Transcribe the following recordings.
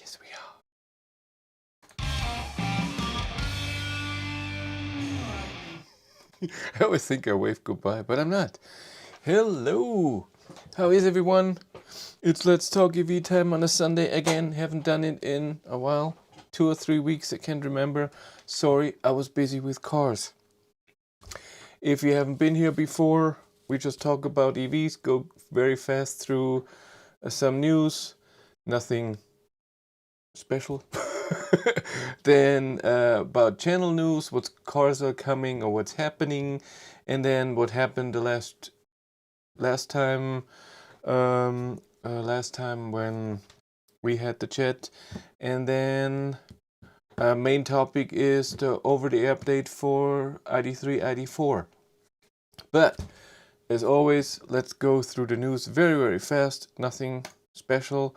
Yes, we are. I always think I wave goodbye, but I'm not. Hello! How is everyone? It's Let's Talk EV time on a Sunday again. Haven't done it in a while. 2 or 3 weeks, I can't remember. Sorry, I was busy with cars. If you haven't been here before, we just talk about EVs, go very fast through some news. Nothing special. Then about channel news, what cars are coming or what's happening, and then what happened the last time when we had the chat, and then main topic is the over-the-air update for ID3, ID4. But as always, let's go through the news very fast. Nothing special.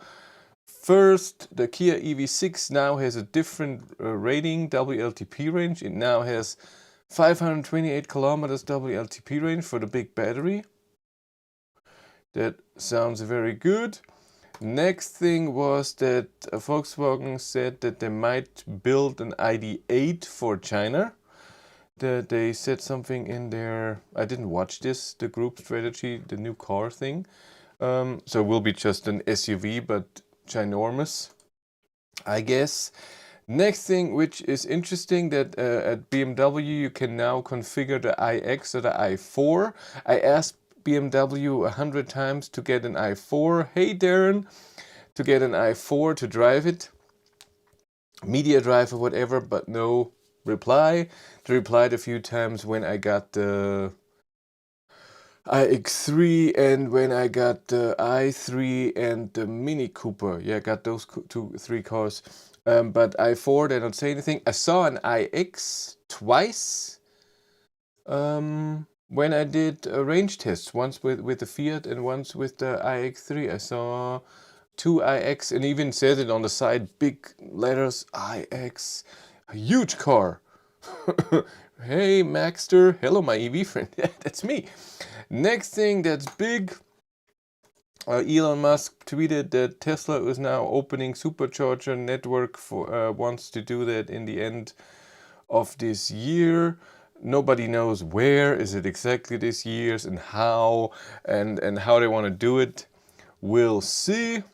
First, the Kia EV6 now has a different rating, WLTP range. It now has 528 kilometers WLTP range for the big battery. That sounds very good. Next thing was that Volkswagen said that they might build an ID8 for China. That they said something in their, I didn't watch this, the group strategy, the new car thing. So it will be just an SUV, but ginormous, I guess. Next thing, which is interesting, that at BMW you can now configure the iX or the i4. I asked BMW 100 times to get an i4. Hey Darren, to get an i4 to drive it, media drive or whatever, but no reply. They replied a few times when I got the iX3 and when I got the i3 and the Mini Cooper. Yeah, I got those 3 cars. But i4, they don't say anything. I saw an iX twice when I did range tests. Once with the Fiat and once with the iX3. I saw 2 iX and even said it on the side, big letters, iX. A huge car. Hey Maxter, hello my EV friend. Yeah, that's me. Next thing that's big, Elon Musk tweeted that Tesla is now opening supercharger network for wants to do that in the end of this year. Nobody knows where. Is it exactly this year's and how and how they want to do it. We'll see.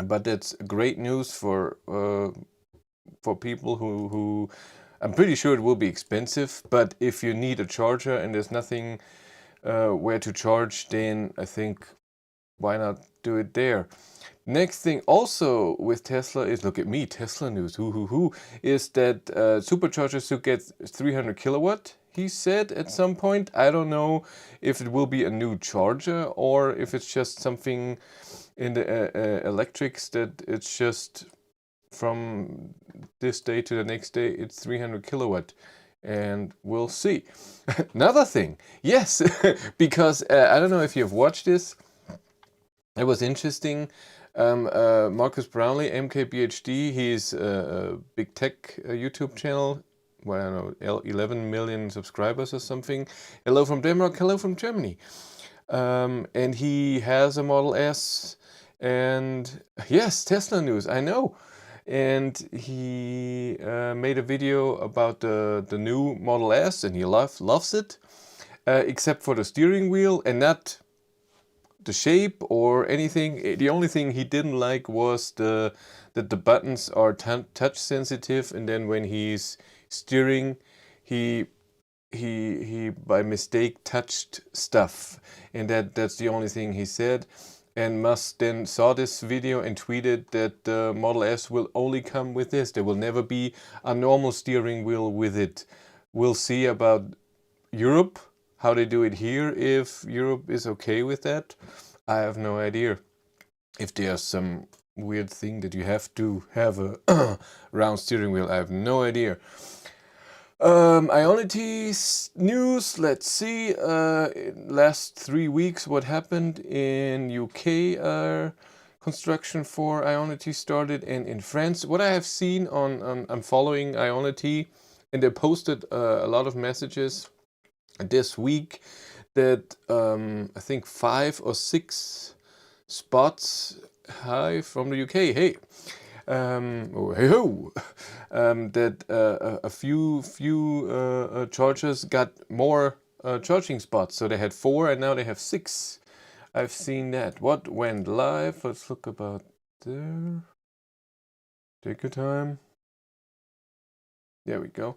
But that's great news for people who I'm pretty sure it will be expensive, but if you need a charger and there's nothing where to charge, then I think why not do it there. Next thing also with Tesla is, look at me, Tesla news, is that superchargers to get 300 kilowatt, he said at some point. I don't know if it will be a new charger or if it's just something in the electrics that it's just from this day to the next day it's 300 kilowatt, and we'll see. Another thing, yes, because I don't know if you've watched this. It was interesting. Marcus Brownlee, MKBHD, he's a big tech YouTube channel. Well, I don't know, 11 million subscribers or something. Hello from Denmark, hello from Germany. And he has a Model S, and yes, Tesla news, I know. And he made a video about the new Model S, and he loves it, except for the steering wheel and not the shape or anything. The only thing he didn't like was that the buttons are touch sensitive, and then when he's steering, he by mistake touched stuff, and that's the only thing he said. And Musk then saw this video and tweeted that the Model S will only come with this. There will never be a normal steering wheel with it. We'll see about Europe, how they do it here, if Europe is okay with that. I have no idea. If there's some weird thing that you have to have a round steering wheel, I have no idea. Ionity news, let's see, last 3 weeks what happened in UK. Construction for Ionity started, and in France. What I have seen I'm following Ionity, and they posted a lot of messages this week that I think 5 or 6 spots hi from the UK. Hey. Oh, hey ho. That a few chargers got more charging spots. So they had 4 and now they have 6. I've seen that. What went live? Let's look about there. Take your time. There we go.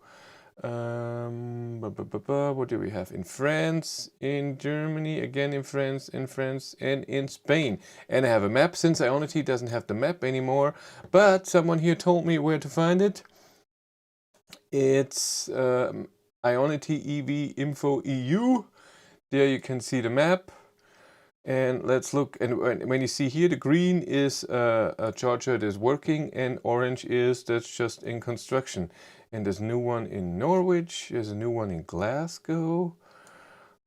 What do we have? In France, in Germany, again in France, and in Spain. And I have a map, since Ionity doesn't have the map anymore. But someone here told me where to find it. It's Ionity EV Info EU. There you can see the map. And let's look, and when you see here, the green is a charger that is working, and orange is that's just in construction. And there's a new one in Norwich, there's a new one in Glasgow.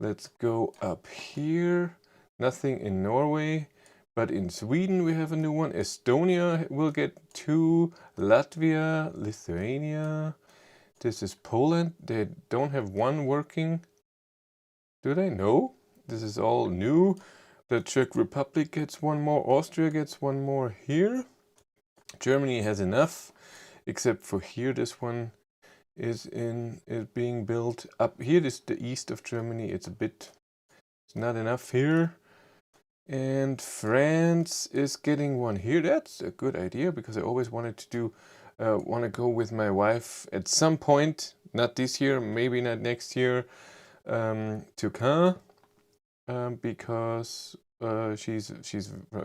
Let's go up here. Nothing in Norway, but in Sweden we have a new one. Estonia will get 2, Latvia, Lithuania. This is Poland. They don't have one working. Do they? No. This is all new. The Czech Republic gets one more, Austria gets one more here. Germany has enough, except for here. This one is being built up here. This is the east of Germany. It's not enough here. And France is getting one here. That's a good idea, because I always wanted to want to go with my wife at some point, not this year, maybe not next year, to Caen. Because she's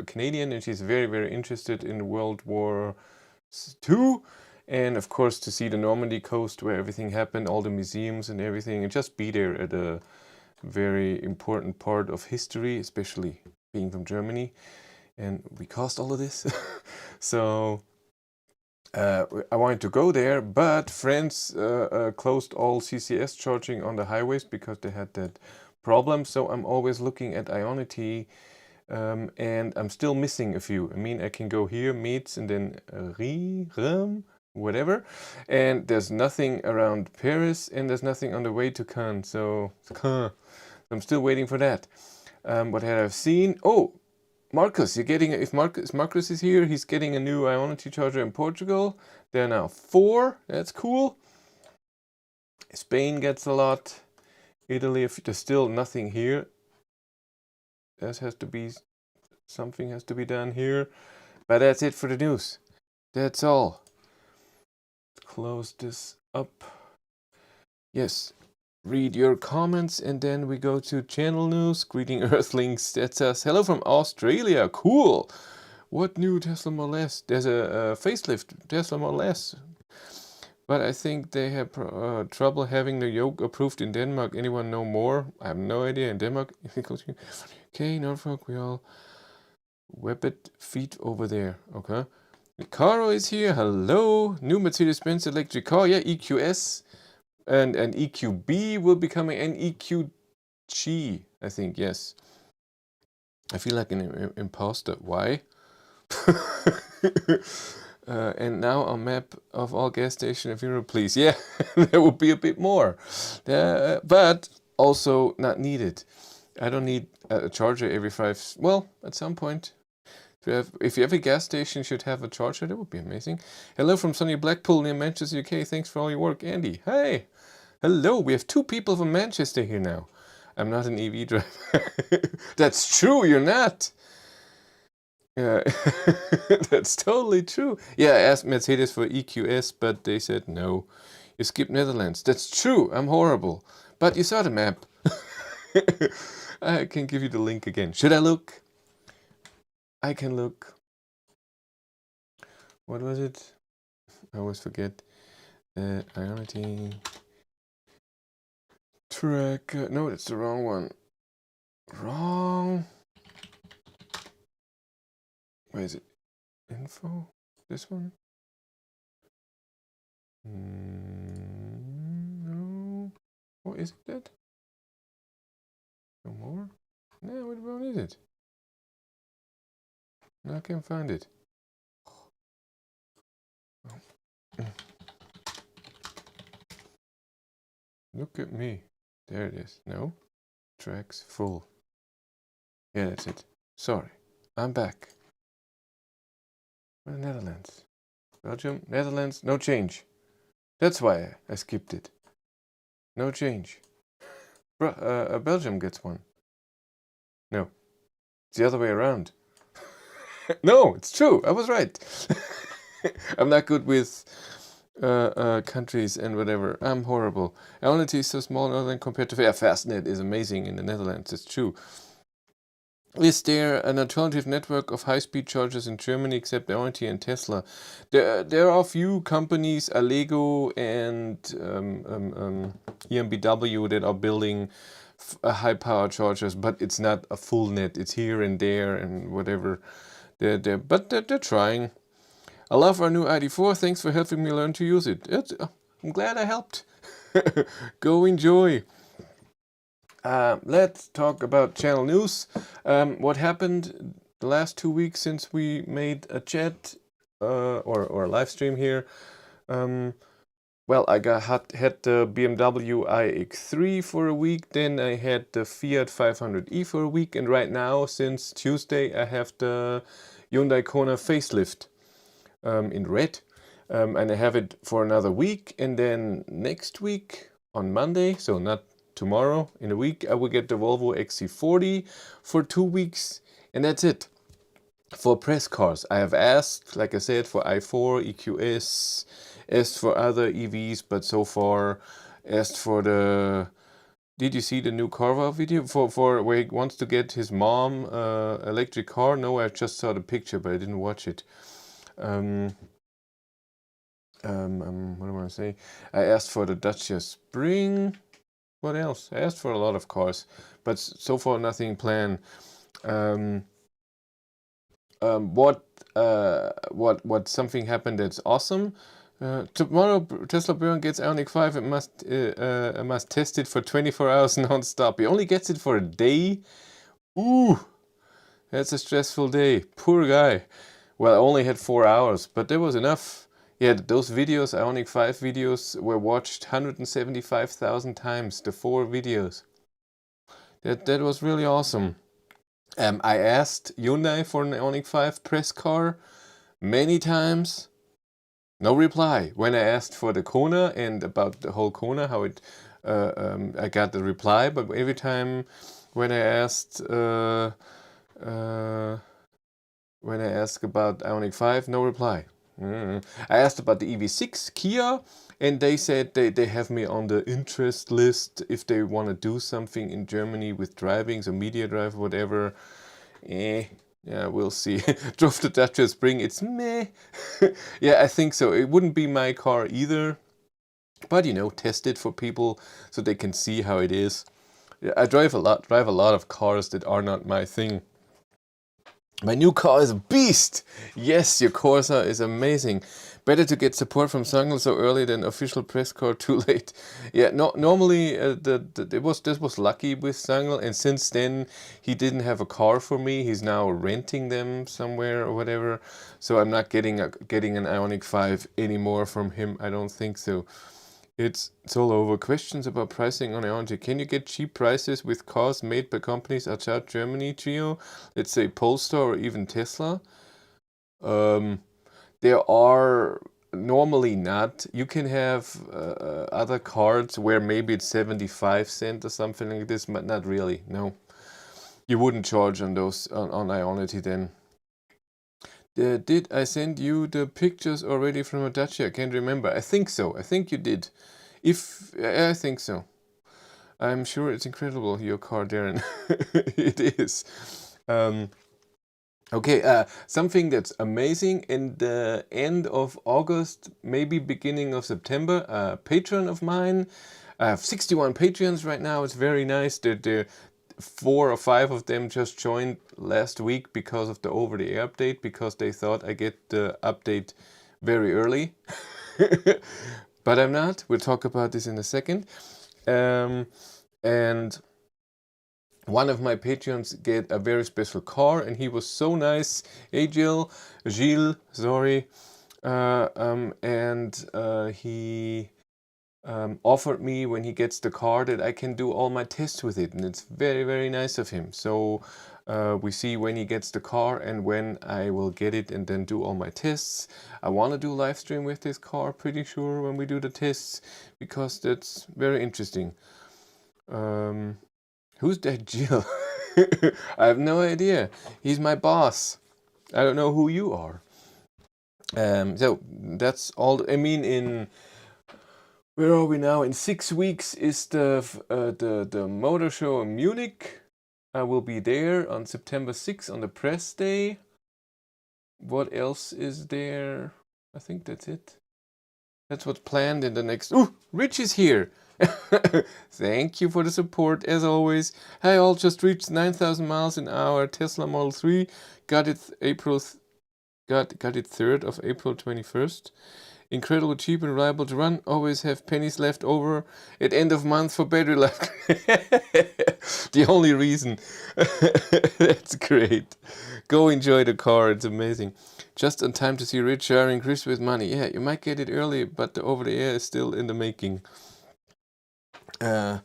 Canadian and she's very interested in World War II, and of course to see the Normandy coast where everything happened, all the museums and everything, and just be there at a very important part of history, especially being from Germany. And we caused all of this. So I wanted to go there, but France closed all CCS charging on the highways because they had that problem. So I'm always looking at Ionity, and I'm still missing a few. I mean, I can go here, Metz, and then Rem, whatever, and there's nothing around Paris, and there's nothing on the way to Caen. So I'm still waiting for that. What had I seen? Oh, Marcus, you're getting, if Marcus is here, he's getting a new Ionity charger in Portugal. There are now 4. That's cool. Spain gets a lot. Italy, if there's still nothing here. Something has to be done here. But that's it for the news. That's all. Close this up. Yes. Read your comments, and then we go to channel news. Greeting Earthlings. That's us. Hello from Australia. Cool. What new Tesla Model S? There's a facelift Tesla Model S. But I think they have trouble having the yoke approved in Denmark. Anyone know more? I have no idea. In Denmark, okay, Norfolk, we all webbed feet over there. Okay. Caro is here. Hello. New Mercedes-Benz electric car. Yeah, EQS. And EQB will be coming, and EQG, I think, yes. I feel like an imposter. Why? And now a map of all gas station if you please. Yeah, there will be a bit more. But also not needed. I don't need a charger every 5... Well, at some point. If you have a gas station, you should have a charger. That would be amazing. Hello from sunny Blackpool near Manchester, UK. Thanks for all your work, Andy. Hey. Hello. We have 2 people from Manchester here now. I'm not an EV driver. That's true. You're not. Yeah, that's totally true. Yeah, I asked Mercedes for EQS, but they said no. You skipped Netherlands. That's true. I'm horrible. But you saw the map. I can give you the link again. Should I look? I can look. What was it? I always forget. Ionity track. No, that's the wrong one. Wrong. Where is it? Info? This one? No. What is it that? No more? No, what one is it? No, I can't find it. Look at me. There it is. No. Tracks full. Yeah, that's it. Sorry. I'm back. Netherlands. Belgium, Netherlands, no change. That's why I skipped it. No change. Belgium gets one. No, it's the other way around. No, it's true. I was right. I'm not good with countries and whatever. I'm horrible. Ionity is so small in Netherlands compared to Fastnet is amazing in the Netherlands. It's true. Is there an alternative network of high-speed chargers in Germany except Ionity and Tesla? There are a few companies, Allego and EMBW, that are building high-power chargers, but it's not a full net. It's here and there and whatever. But they're trying. I love our new ID4. Thanks for helping me learn to use it. I'm glad I helped. Go enjoy. Let's talk about channel news. What happened the last 2 weeks since we made a chat or a live stream here? Well, I had the BMW iX3 for a week, then I had the Fiat 500e for a week, and right now, since Tuesday, I have the Hyundai Kona facelift in red, and I have it for another week, and then next week on Monday, so not tomorrow, in a week, I will get the Volvo XC40 for 2 weeks, and that's it. For press cars, I have asked, like I said, for i4, EQS, asked for other EVs, but so far asked for the... Did you see the new Carva video for where he wants to get his mom electric car? No, I just saw the picture, but I didn't watch it. What do I want to say? I asked for the Dacia Spring. What else? I asked for a lot of cars, but so far nothing planned. What something happened that's awesome? Tomorrow Tesla Björn gets Ioniq 5 and must test it for 24 hours non-stop. He only gets it for a day. Ooh, that's a stressful day. Poor guy. Well, I only had 4 hours, but there was enough. Yeah, those videos, Ioniq 5 videos, were watched 175,000 times, the 4 videos. That was really awesome. I asked Hyundai for an Ioniq 5 press car many times. No reply. When I asked for the Kona and about the whole Kona, how it, I got the reply, but every time when I asked about Ioniq 5, no reply. I asked about the EV6 Kia, and they said they have me on the interest list if they want to do something in Germany with driving, so media drive, whatever. Yeah, we'll see. Drove the Dacia Spring, it's meh. Yeah, I think so. It wouldn't be my car either, but you know, test it for people so they can see how it is. Yeah, I drive a lot of cars that are not my thing. My new car is a beast! Yes, your Corsa is amazing. Better to get support from Sangal so early than official press car too late. Yeah, no, normally this was lucky with Sangal, and since then he didn't have a car for me. He's now renting them somewhere or whatever. So I'm not getting an Ioniq 5 anymore from him. I don't think so. It's all over. Questions about pricing on Ionity. Can you get cheap prices with cars made by companies outside Germany, Gio? Let's say Polestar or even Tesla? There are normally not. You can have other cards where maybe it's 75 cents or something like this, but not really, no. You wouldn't charge on those on Ionity then. Did I send you the pictures already from a Dacia? I can't remember. I think so. I think you did. I think so. I'm sure it's incredible, your car, Darren. It is. Okay, something that's amazing in the end of August, maybe beginning of September, a patron of mine. I have 61 patrons right now. It's very nice. 4 or 5 of them just joined last week because of the over-the-air update, because they thought I get the update very early. But I'm not. We'll talk about this in a second. And one of my patrons get a very special car, and he was so nice. Hey Gilles, sorry. He offered me when he gets the car that I can do all my tests with it, and it's very, very nice of him. So we see when he gets the car and when I will get it and then do all my tests. I want to do live stream with this car, pretty sure, when we do the tests, because that's very interesting. Who's that Jill? I have no idea. He's my boss. I don't know who you are. So that's all. I mean, where are we now? In 6 weeks is the motor show in Munich. I will be there on September 6th on the press day. What else is there? I think that's it. That's what's planned in the next... Ooh, Rich is here! Thank you for the support, as always. Hi all, just reached 9,000 miles in our Tesla Model 3. Got it April... Got it 3rd of April 21st. Incredibly cheap and reliable to run. Always have pennies left over at end of month for battery life. The only reason. That's great. Go enjoy the car. It's amazing. Just on time to see Rich sharing Chris with money. Yeah, you might get it early, but the over the air is still in the making. No.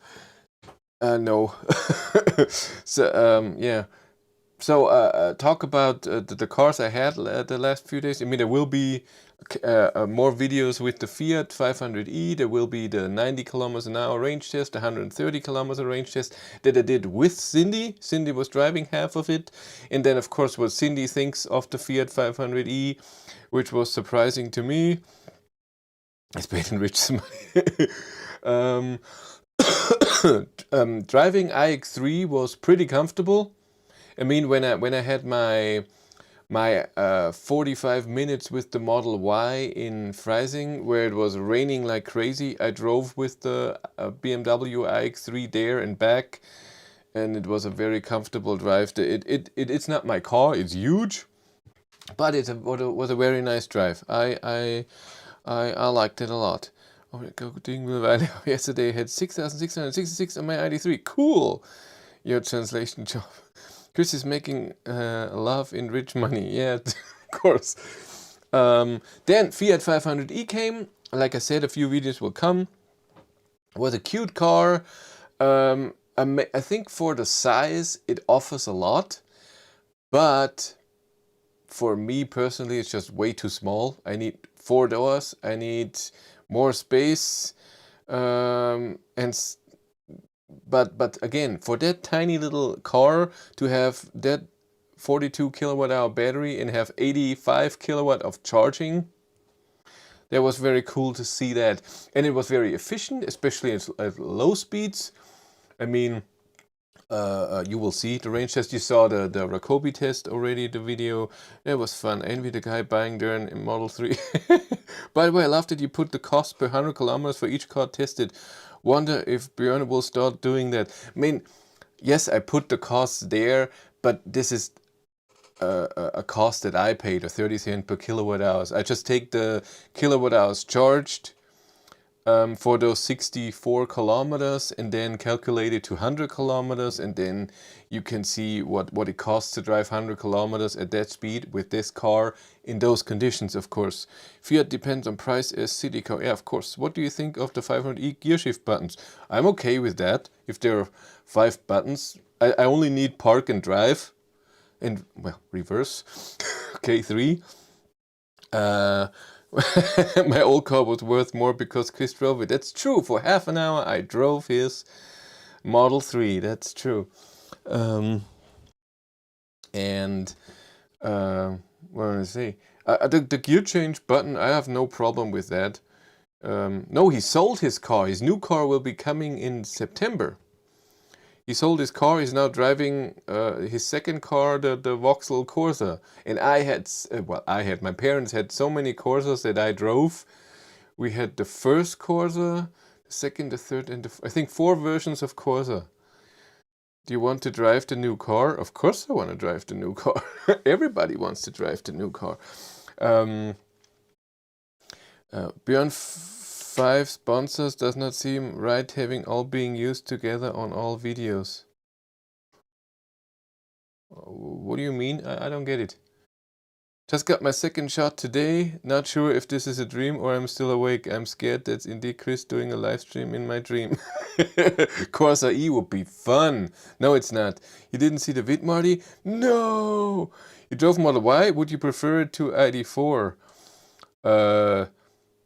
So, yeah. So, talk about the cars I had the last few days. I mean, there will be more videos with the Fiat 500e. There will be the 90 kilometers an hour range test, the 130 kilometers range test that I did with Cindy. Cindy was driving half of it. And then, of course, what Cindy thinks of the Fiat 500e, which was surprising to me. It's paid and rich some money. Driving iX3 was pretty comfortable. I mean, when I had my 45 minutes with the Model Y in Freising, where it was raining like crazy, I drove with the BMW iX3 there and back, and it was a very comfortable drive. It's not my car; it's huge, but it was a very nice drive. I liked it a lot. Yesterday I had 6,666 on my ID3. Cool! Your translation job. Chris is making love in rich money. Yeah, of course. Then Fiat 500e came. Like I said, a few videos will come. It was a cute car. I think for the size, it offers a lot. But for me personally, it's just way too small. I need 4 doors. I need more space. But again, for that tiny little car to have that 42 kilowatt hour battery and have 85 kilowatt of charging, that was very cool to see that. And it was very efficient, especially at low speeds. I mean, you will see the range test. You saw the Rakobi test already, the video. It was fun. Envy the guy buying there in Model 3. By the way, I love that you put the cost per 100 kilometers for each car tested. Wonder if Björn will start doing that. I mean, yes, I put the costs there, but this is a cost that I paid, 30 cents per kilowatt hours. I just take the kilowatt hours charged for those 64 kilometers and then calculate it to 100 kilometers, and then you can see what it costs to drive 100 kilometers at that speed with this car in those conditions, of course. Fiat depends on price as city car. Yeah, of course. What do you think of the 500e gear shift buttons? I'm okay with that. If there are 5 buttons, I only need park and drive and, well, reverse. Okay, 3. My old car was worth more because Chris drove it. That's true. For half an hour I drove his Model 3. That's true. And what did I say? The gear change button, I have no problem with that. No, he sold his car. His new car will be coming in September. He sold his car. He's now driving his second car, the Vauxhall Corsa. And my parents had so many Corsas that I drove. We had the first Corsa, the second, the third, and I think 4 versions of Corsa. Do you want to drive the new car? Of course I want to drive the new car. Everybody wants to drive the new car. Beyond 5 sponsors does not seem right, having all being used together on all videos. What do you mean? I don't get it. Just got my second shot today. Not sure if this is a dream or I'm still awake. I'm scared that's indeed Chris doing a live stream in my dream. Corsa E would be fun. No, it's not. You didn't see the vid, Marty? No! You drove Model Y? Would you prefer it to ID4?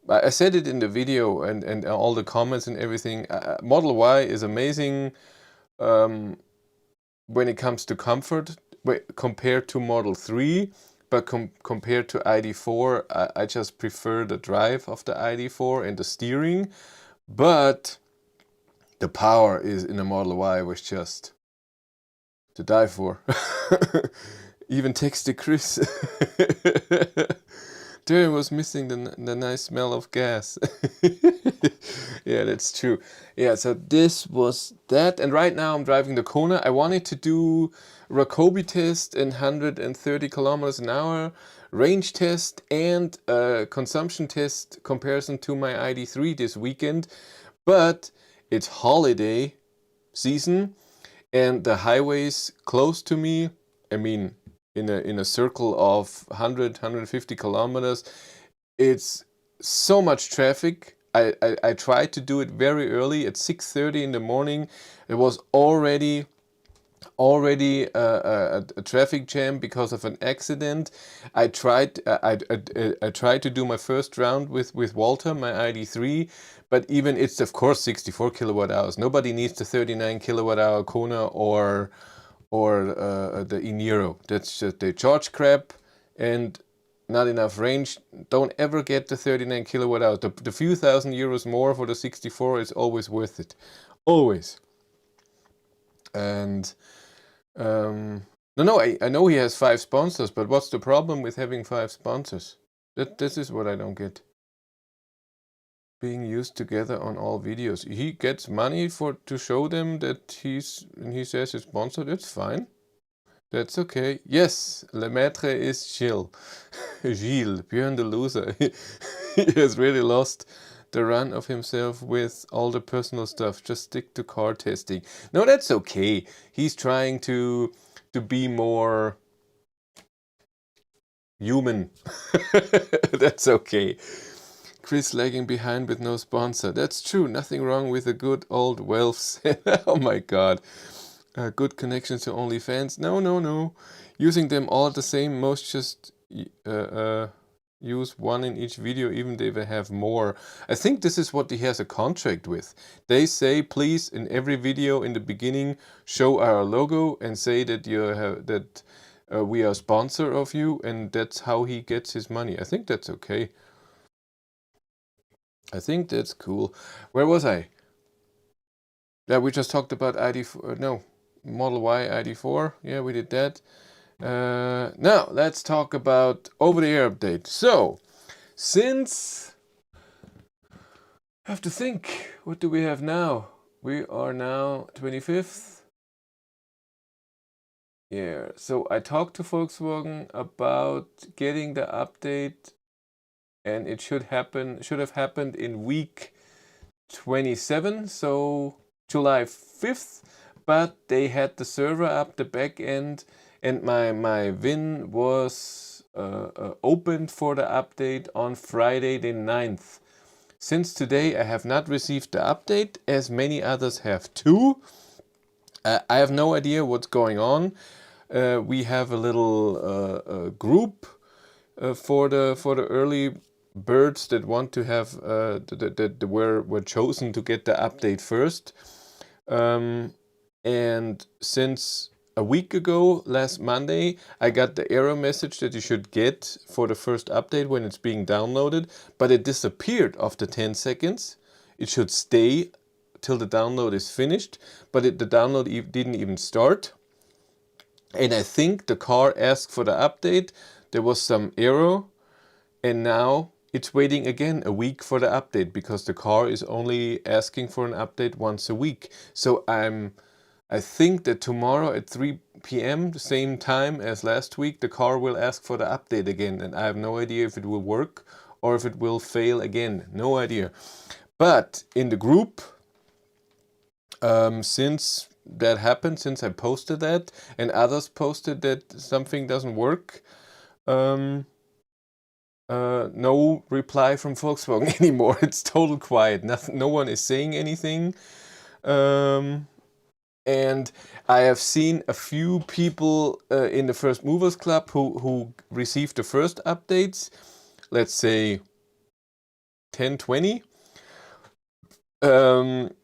I said it in the video and all the comments and everything. Model Y is amazing when it comes to comfort compared to Model 3. But compared to ID4, I just prefer the drive of the ID4 and the steering. But the power is in the Model Y was just to die for. Even texted Chris. Darren was missing the nice smell of gas. Yeah, that's true. Yeah, so this was that. And right now I'm driving the Kona. I wanted to do Rockobi test in 130 kilometers an hour, range test and consumption test comparison to my ID3 this weekend. But it's holiday season and the highways close to me, I mean, in a circle of 150 kilometers, it's so much traffic. I tried to do it very early at 6:30 in the morning. It was already a traffic jam because of an accident. I tried to do my first round with Walter, my ID3, but even it's of course 64 kilowatt hours. Nobody needs the 39 kilowatt hour Kona or the e-Niro. That's just the charge crap and not enough range. Don't ever get the 39 kilowatt hours. The few thousand euros more for the 64 is always worth it. Always. And no, I know he has 5 sponsors, but what's the problem with having 5 sponsors? This is what I don't get. Being used together on all videos. He gets money to show them that he says he's sponsored. It's fine. That's okay. Yes, Le Maître is Gilles. Gilles, Björn the loser. He has really lost the run of himself with all the personal stuff. Just stick to car testing. No, that's okay. He's trying to be more human. That's okay. Chris lagging behind with no sponsor. That's true. Nothing wrong with a good old wealth. Oh my god. Good connections to OnlyFans. No. Using them all the same. Most just use one in each video, even if they have more. I think this is what he has a contract with. They say, please, in every video in the beginning, show our logo and say that we are a sponsor of you, and that's how he gets his money. I think that's okay. I think that's cool. Where was I? Yeah, we just talked about ID4. No, Model Y ID4. Yeah, we did that. Now, let's talk about over-the-air update. So, since... I have to think. What do we have now? We are now 25th. Yeah, so I talked to Volkswagen about getting the update, and it should have happened in week 27, so July 5th, but they had the server up, the back end, and my VIN was opened for the update on Friday the 9th. Since today I have not received the update, as many others have too. I have no idea what's going on. We have a little group for the early birds that want to have that were chosen to get the update first. And since a week ago, last Monday, I got the error message that you should get for the first update when it's being downloaded, but it disappeared after 10 seconds. It should stay till the download is finished, but the download didn't even start. And I think the car asked for the update, there was some error, and now it's waiting again a week for the update because the car is only asking for an update once a week. So I think that tomorrow at 3 p.m, the same time as last week, the car will ask for the update again, and I have no idea if it will work or if it will fail again. No idea. But in the group, since that happened, since I posted that and others posted that something doesn't work, No reply from Volkswagen anymore. It's total quiet. Nothing, no one is saying anything. And I have seen a few people in the First Movers Club who received the first updates, let's say 10, 20. And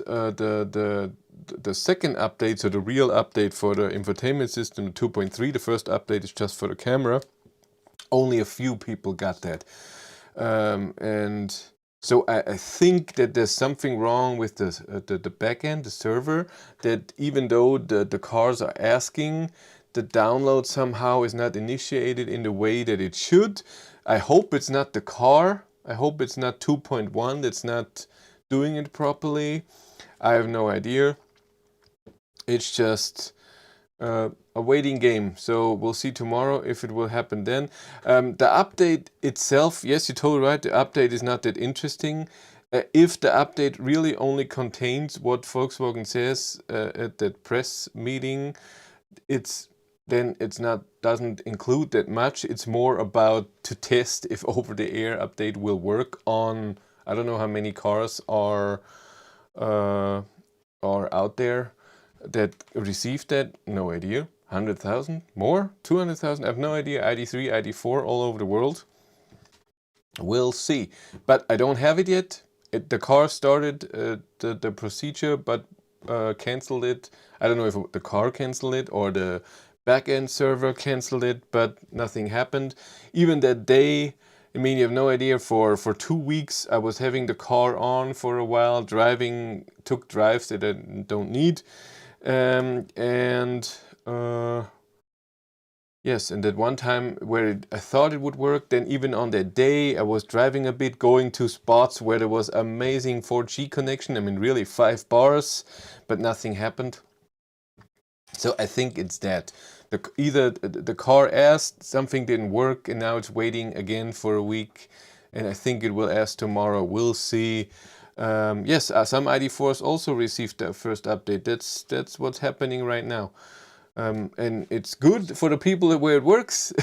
the second update, so the real update for the infotainment system, 2.3, the first update is just for the camera. Only a few people got that. And so I think that there's something wrong with the backend, the server, that even though the cars are asking, the download somehow is not initiated in the way that it should. I hope it's not the car. I hope it's not 2.1 that's not doing it properly. I have no idea. It's just a waiting game. So we'll see tomorrow if it will happen then. The update itself, yes, you're totally right. The update is not that interesting. If the update really only contains what Volkswagen says at that press meeting, then it's not, doesn't include that much. It's more about to test if over-the-air update will work on, I don't know how many cars are out there that received that. No idea. 100,000? More? 200,000? I have no idea. ID3, ID4 all over the world. We'll see. But I don't have it yet. The car started the procedure, but cancelled it. I don't know if the car cancelled it or the backend server cancelled it, but nothing happened. Even that day, I mean, you have no idea, for 2 weeks I was having the car on for a while, took drives that I don't need. Yes, and that one time where I thought it would work, then even on that day I was driving a bit, going to spots where there was amazing 4G connection. I mean, really 5 bars, but nothing happened. So I think it's that. Either the car asked, something didn't work, and now it's waiting again for a week. And I think it will ask tomorrow. We'll see. Yes, some ID4s also received their first update. That's what's happening right now. And it's good for the people where it works.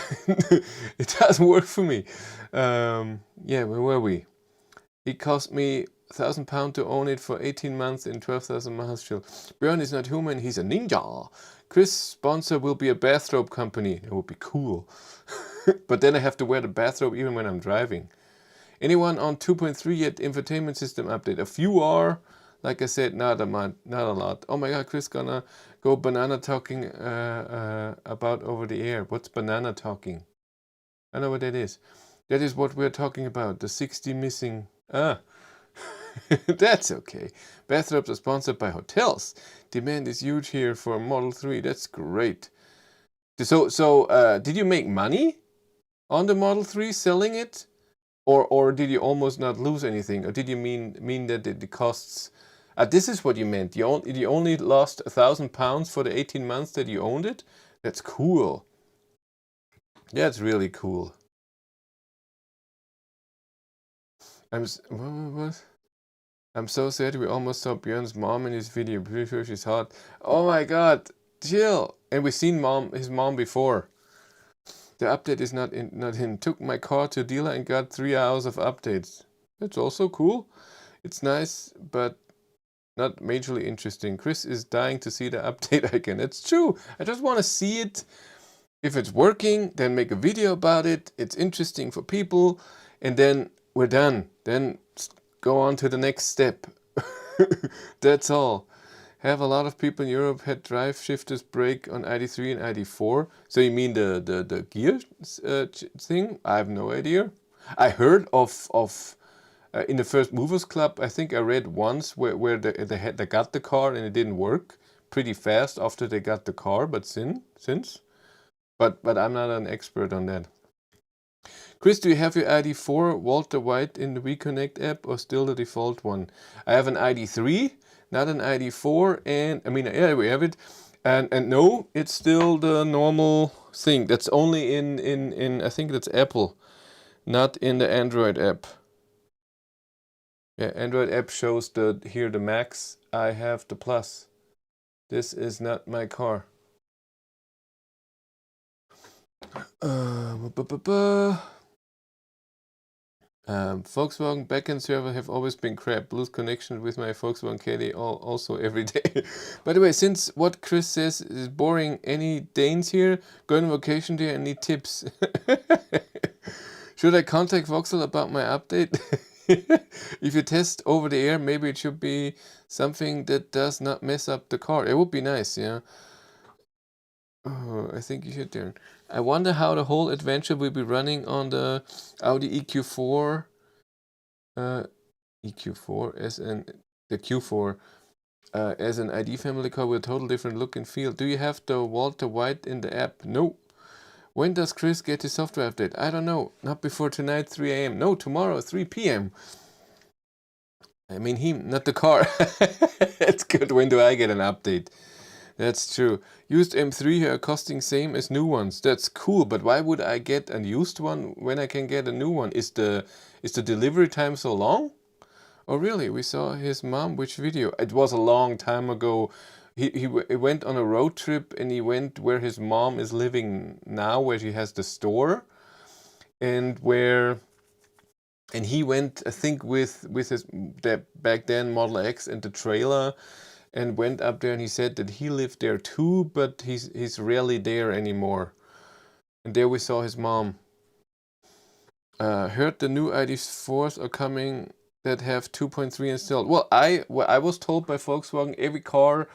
It doesn't work for me. Yeah, where were we? It cost me £1,000 to own it for 18 months in 12,000 miles. Björn is not human, he's a ninja. Chris' sponsor will be a bathrobe company. That would be cool. But then I have to wear the bathrobe even when I'm driving. Anyone on 2.3 yet infotainment system update? A few are. Like I said, not a lot. Oh my god, Chris gonna go banana talking about over the air. What's banana talking? I know what that is. That is what we're talking about. The 60 missing. Ah. That's okay. Bathrobes are sponsored by hotels. Demand is huge here for Model 3. That's great. So did you make money on the Model 3 selling it? Or did you almost not lose anything? Or did you mean that the costs... this is what you meant. You only lost £1,000 for the 18 months that you owned it? That's cool. That's really cool. What? I'm so sad we almost saw Björn's mom in his video. Pretty sure she's hot. Oh my god, chill. And we've seen his mom before. The update is not in. Took my car to dealer and got 3 hours of updates. That's also cool. It's nice, but not majorly interesting. Chris is dying to see the update icon. It's true. I just want to see it. If it's working, then make a video about it. It's interesting for people. And then we're done. Then go on to the next step. That's all. Have a lot of people in Europe had drive shifters break on ID3 and ID4. So you mean the gear thing? I have no idea. I heard of in the First Movers Club, I think I read once where they got the car and it didn't work pretty fast after they got the car, but since. But I'm not an expert on that. Chris, do you have your ID4 Walter White in the WeConnect app or still the default one? I have an ID3, not an ID4, and I mean, yeah, we have it. And no, it's still the normal thing. That's only in I think that's Apple, not in the Android app. Yeah, Android app shows here the max. I have the plus. This is not my car. bu- bu- bu- Volkswagen backend server have always been crap. Lose connection with my Volkswagen Caddy also every day. By the way, since what Chris says is boring, any Danes here going on vacation there and need tips? Should I contact Vauxhall about my update? If you test over the air, maybe it should be something that does not mess up the car. It would be nice, yeah. Oh, I think you should, Darren. I wonder how the whole adventure will be running on the Audi EQ4. EQ4 as the Q4 as an ID family car with a total different look and feel. Do you have the Walter White in the app? No. When does Chris get his software update? I don't know. Not before tonight, 3 a.m. No, tomorrow, 3 p.m. I mean him, not the car. That's good. When do I get an update? That's true. Used M3 are costing same as new ones. That's cool, but why would I get a used one when I can get a new one? Is the delivery time so long? Oh really? We saw his mom. Which video? It was a long time ago. He went on a road trip and he went where his mom is living now, where she has the store, and he went, I think, with his that back then Model X and the trailer, and went up there, and he said that he lived there too, but he's rarely there anymore. And there we saw his mom. Heard the new ID4s are coming that have 2.3 installed. Well, I was told by Volkswagen every car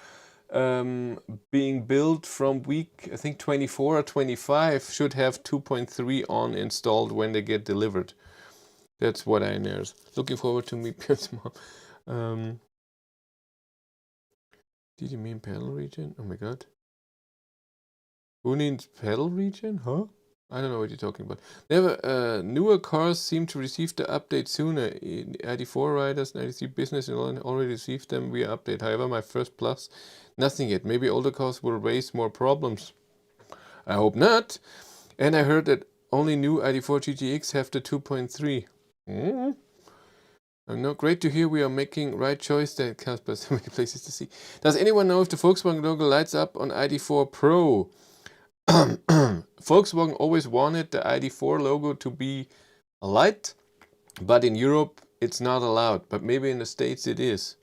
being built from week, I think 24 or 25, should have 2.3 on installed when they get delivered. That's what I know. Looking forward to meet Pierre's mom. Did you mean pedal region? Oh my god. Who needs pedal region? Huh? I don't know what you're talking about. Newer cars seem to receive the update sooner. ID4 riders and ID3 business already received them via update. However, my first plus, nothing yet. Maybe older cars will raise more problems. I hope not. And I heard that only new ID4 GTX have the 2.3. No, great to hear we are making right choice there, Casper. So many places to see. Does anyone know if the Volkswagen logo lights up on ID4 Pro? Volkswagen always wanted the ID4 logo to be a light, but in Europe it's not allowed. But maybe in the States it is.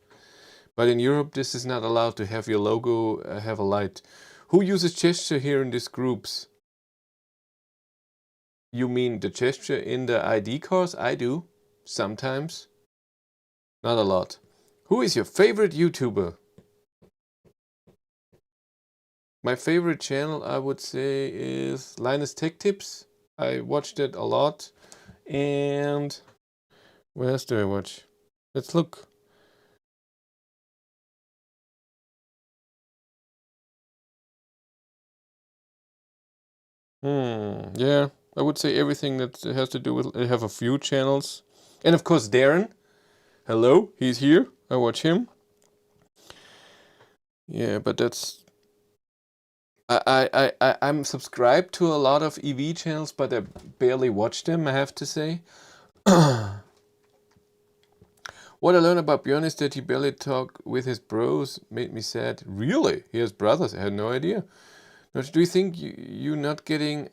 But in Europe this is not allowed to have your logo have a light. Who uses gesture here in these groups? You mean the gesture in the ID cars? I do. Sometimes. Not a lot. Who is your favorite YouTuber? My favorite channel, I would say, is Linus Tech Tips. I watched it a lot. And what else do I watch? Let's look. Yeah, I would say everything that has to do with. I have a few channels, and of course Darren. Hello, he's here. I watch him. Yeah, but that's. I'm subscribed to a lot of EV channels, but I barely watch them, I have to say. What I learned about Björn is that he barely talked with his bros. Made me sad. Really? He has brothers? I had no idea. Now, do you think you not getting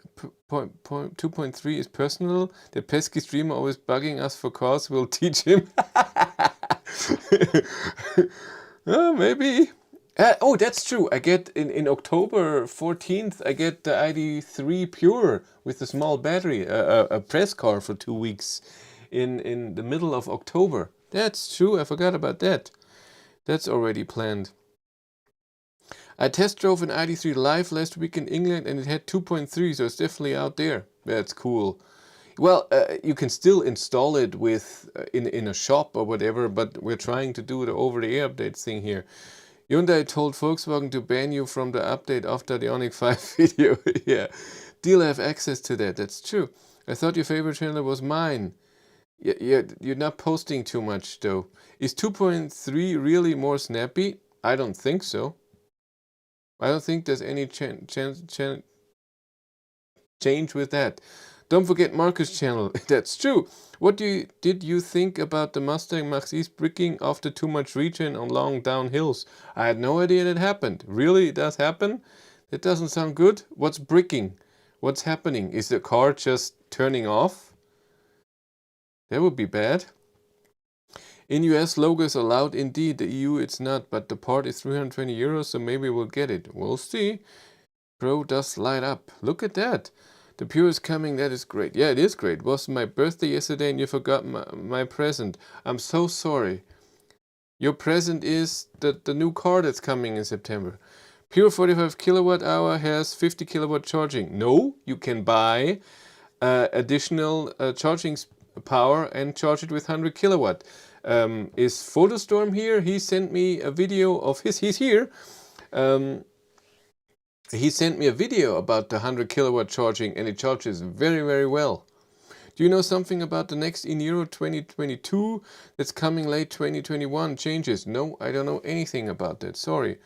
2.3 is personal? The pesky streamer always bugging us for cars will teach him. Maybe. Oh, that's true. I get in October 14th, I get the ID3 Pure with a small battery, a press car for 2 weeks in the middle of October. That's true. I forgot about that. That's already planned. I test drove an ID3 Live last week in England and it had 2.3, so it's definitely out there. That's cool. Well, you can still install it with in a shop or whatever, but we're trying to do the over-the-air update thing here. Hyundai told Volkswagen to ban you from the update after the Ioniq 5 video. Yeah, deal have access to that. That's true. I thought your favorite channel was mine. Yeah, you're not posting too much though. Is 2.3 really more snappy? I don't think so. I don't think there's any change with that. Don't forget Marcus' channel. That's true. What did you think about the Mustang Mach-e's bricking after too much regen on long downhills? I had no idea that happened. Really, it does happen? That doesn't sound good. What's bricking? What's happening? Is the car just turning off? That would be bad. In US, logo is allowed indeed. The EU it's not, but the part is 320 euros, so maybe we'll get it. We'll see. Pro does light up. Look at that. The Pure is coming. That is great. Yeah, it is great. It was my birthday yesterday and you forgot my present. I'm so sorry. Your present is the new car that's coming in September. Pure 45 kilowatt hour has 50 kilowatt charging. No, you can buy additional charging power and charge it with 100 kilowatt. Is Photostorm here? He sent me a video of his. He's here. He sent me a video about the 100 kilowatt charging and it charges very, very well. Do you know something about the next in-Euro 2022 that's coming late 2021 changes? No, I don't know anything about that. Sorry.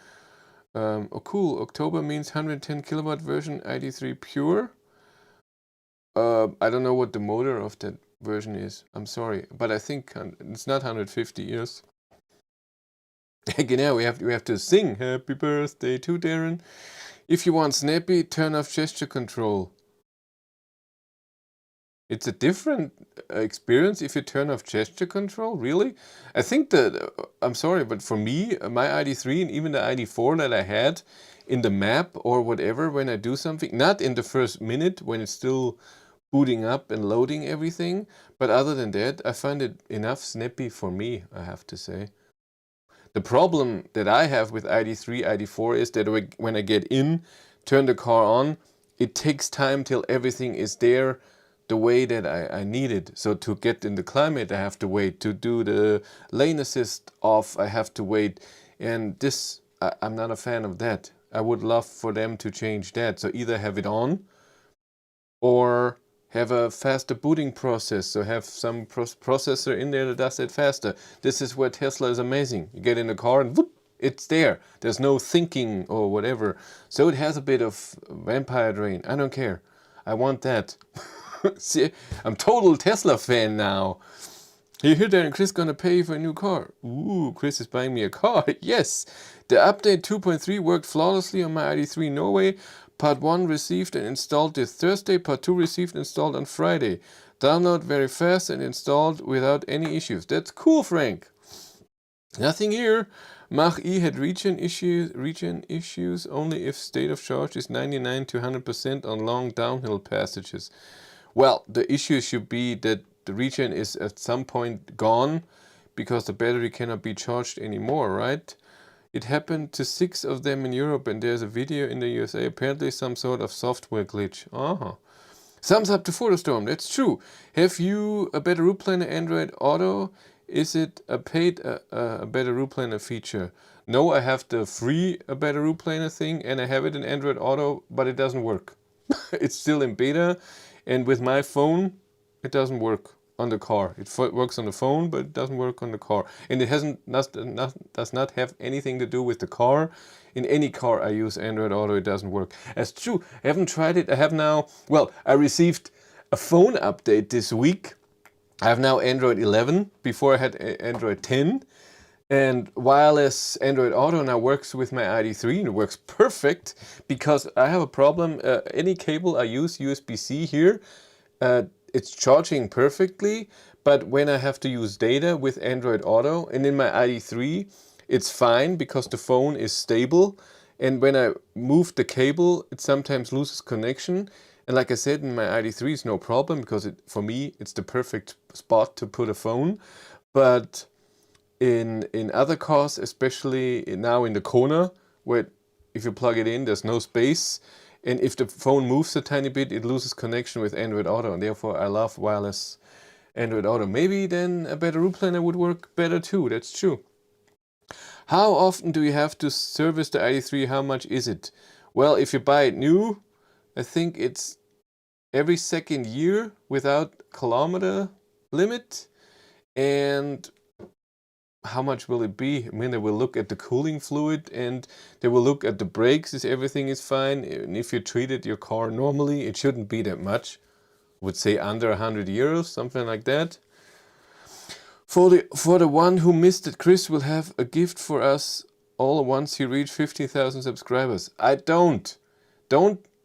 Oh, cool. October means 110 kilowatt version ID3 Pure. I don't know what the motor of that version is. I'm sorry, but I think it's not 150 years. Genau, we have to sing Happy Birthday to Darren. If you want snappy, turn off gesture control. It's a different experience if you turn off gesture control, really? I think that, I'm sorry, but for me, my ID3 and even the ID4 that I had in the map or whatever, when I do something, not in the first minute when it's still booting up and loading everything, but other than that, I find it enough snappy for me, I have to say. The problem that I have with ID3, ID4 is that when I get in, turn the car on, it takes time till everything is there the way that I need it. So to get in the climate, I have to wait. To do the lane assist off, I have to wait. And this, I'm not a fan of that. I would love for them to change that. So either have it on or have a faster booting process, so have some processor in there that does it faster. This is where Tesla is amazing. You get in the car and whoop, it's there. There's no thinking or whatever. So it has a bit of vampire drain. I don't care. I want that. See, I'm total Tesla fan now. You hear that Chris gonna pay for a new car. Ooh, Chris is buying me a car. Yes. The update 2.3 worked flawlessly on my ID3 Norway. Part 1 received and installed this Thursday. Part 2 received and installed on Friday. Download very fast and installed without any issues. That's cool, Frank. Nothing here. Mach-e had region issues only if state of charge is 99 to 100% on long downhill passages. Well, the issue should be that the region is at some point gone because the battery cannot be charged anymore, right? It happened to 6 of them in Europe and there's a video in the USA. Apparently some sort of software glitch. Thumbs up to Photostorm, that's true. Have you a Better Route Planner Android Auto? Is it a paid a Better Route Planner feature? No, I have the free a Better Route Planner thing and I have it in Android Auto, but it doesn't work. It's still in beta and with my phone, it doesn't work on the car. It works on the phone, but it doesn't work on the car. And it does not have anything to do with the car. In any car I use Android Auto, it doesn't work. That's true. I haven't tried it. I have now, well, I received a phone update this week. I have now Android 11. Before I had Android 10. And wireless Android Auto now works with my ID3 and it works perfect because I have a problem. Any cable I use, USB-C here, it's charging perfectly, but when I have to use data with Android Auto and in my ID3, it's fine because the phone is stable. And when I move the cable, it sometimes loses connection. And like I said, in my ID3, it's no problem because for me, it's the perfect spot to put a phone. But in other cars, especially now in the Kona, where if you plug it in, there's no space. And if the phone moves a tiny bit, it loses connection with Android Auto. And therefore, I love wireless Android Auto. Maybe then a Better Route Planner would work better too. That's true. How often do you have to service the ID3? How much is it? Well, if you buy it new, I think it's every second year without kilometer limit. And how much will it be? I mean, they will look at the cooling fluid and they will look at the brakes if everything is fine. And if you treated your car normally, it shouldn't be that much. I would say under 100 euros, something like that. For the one who missed it, Chris will have a gift for us all once he reach 50,000 subscribers. Don't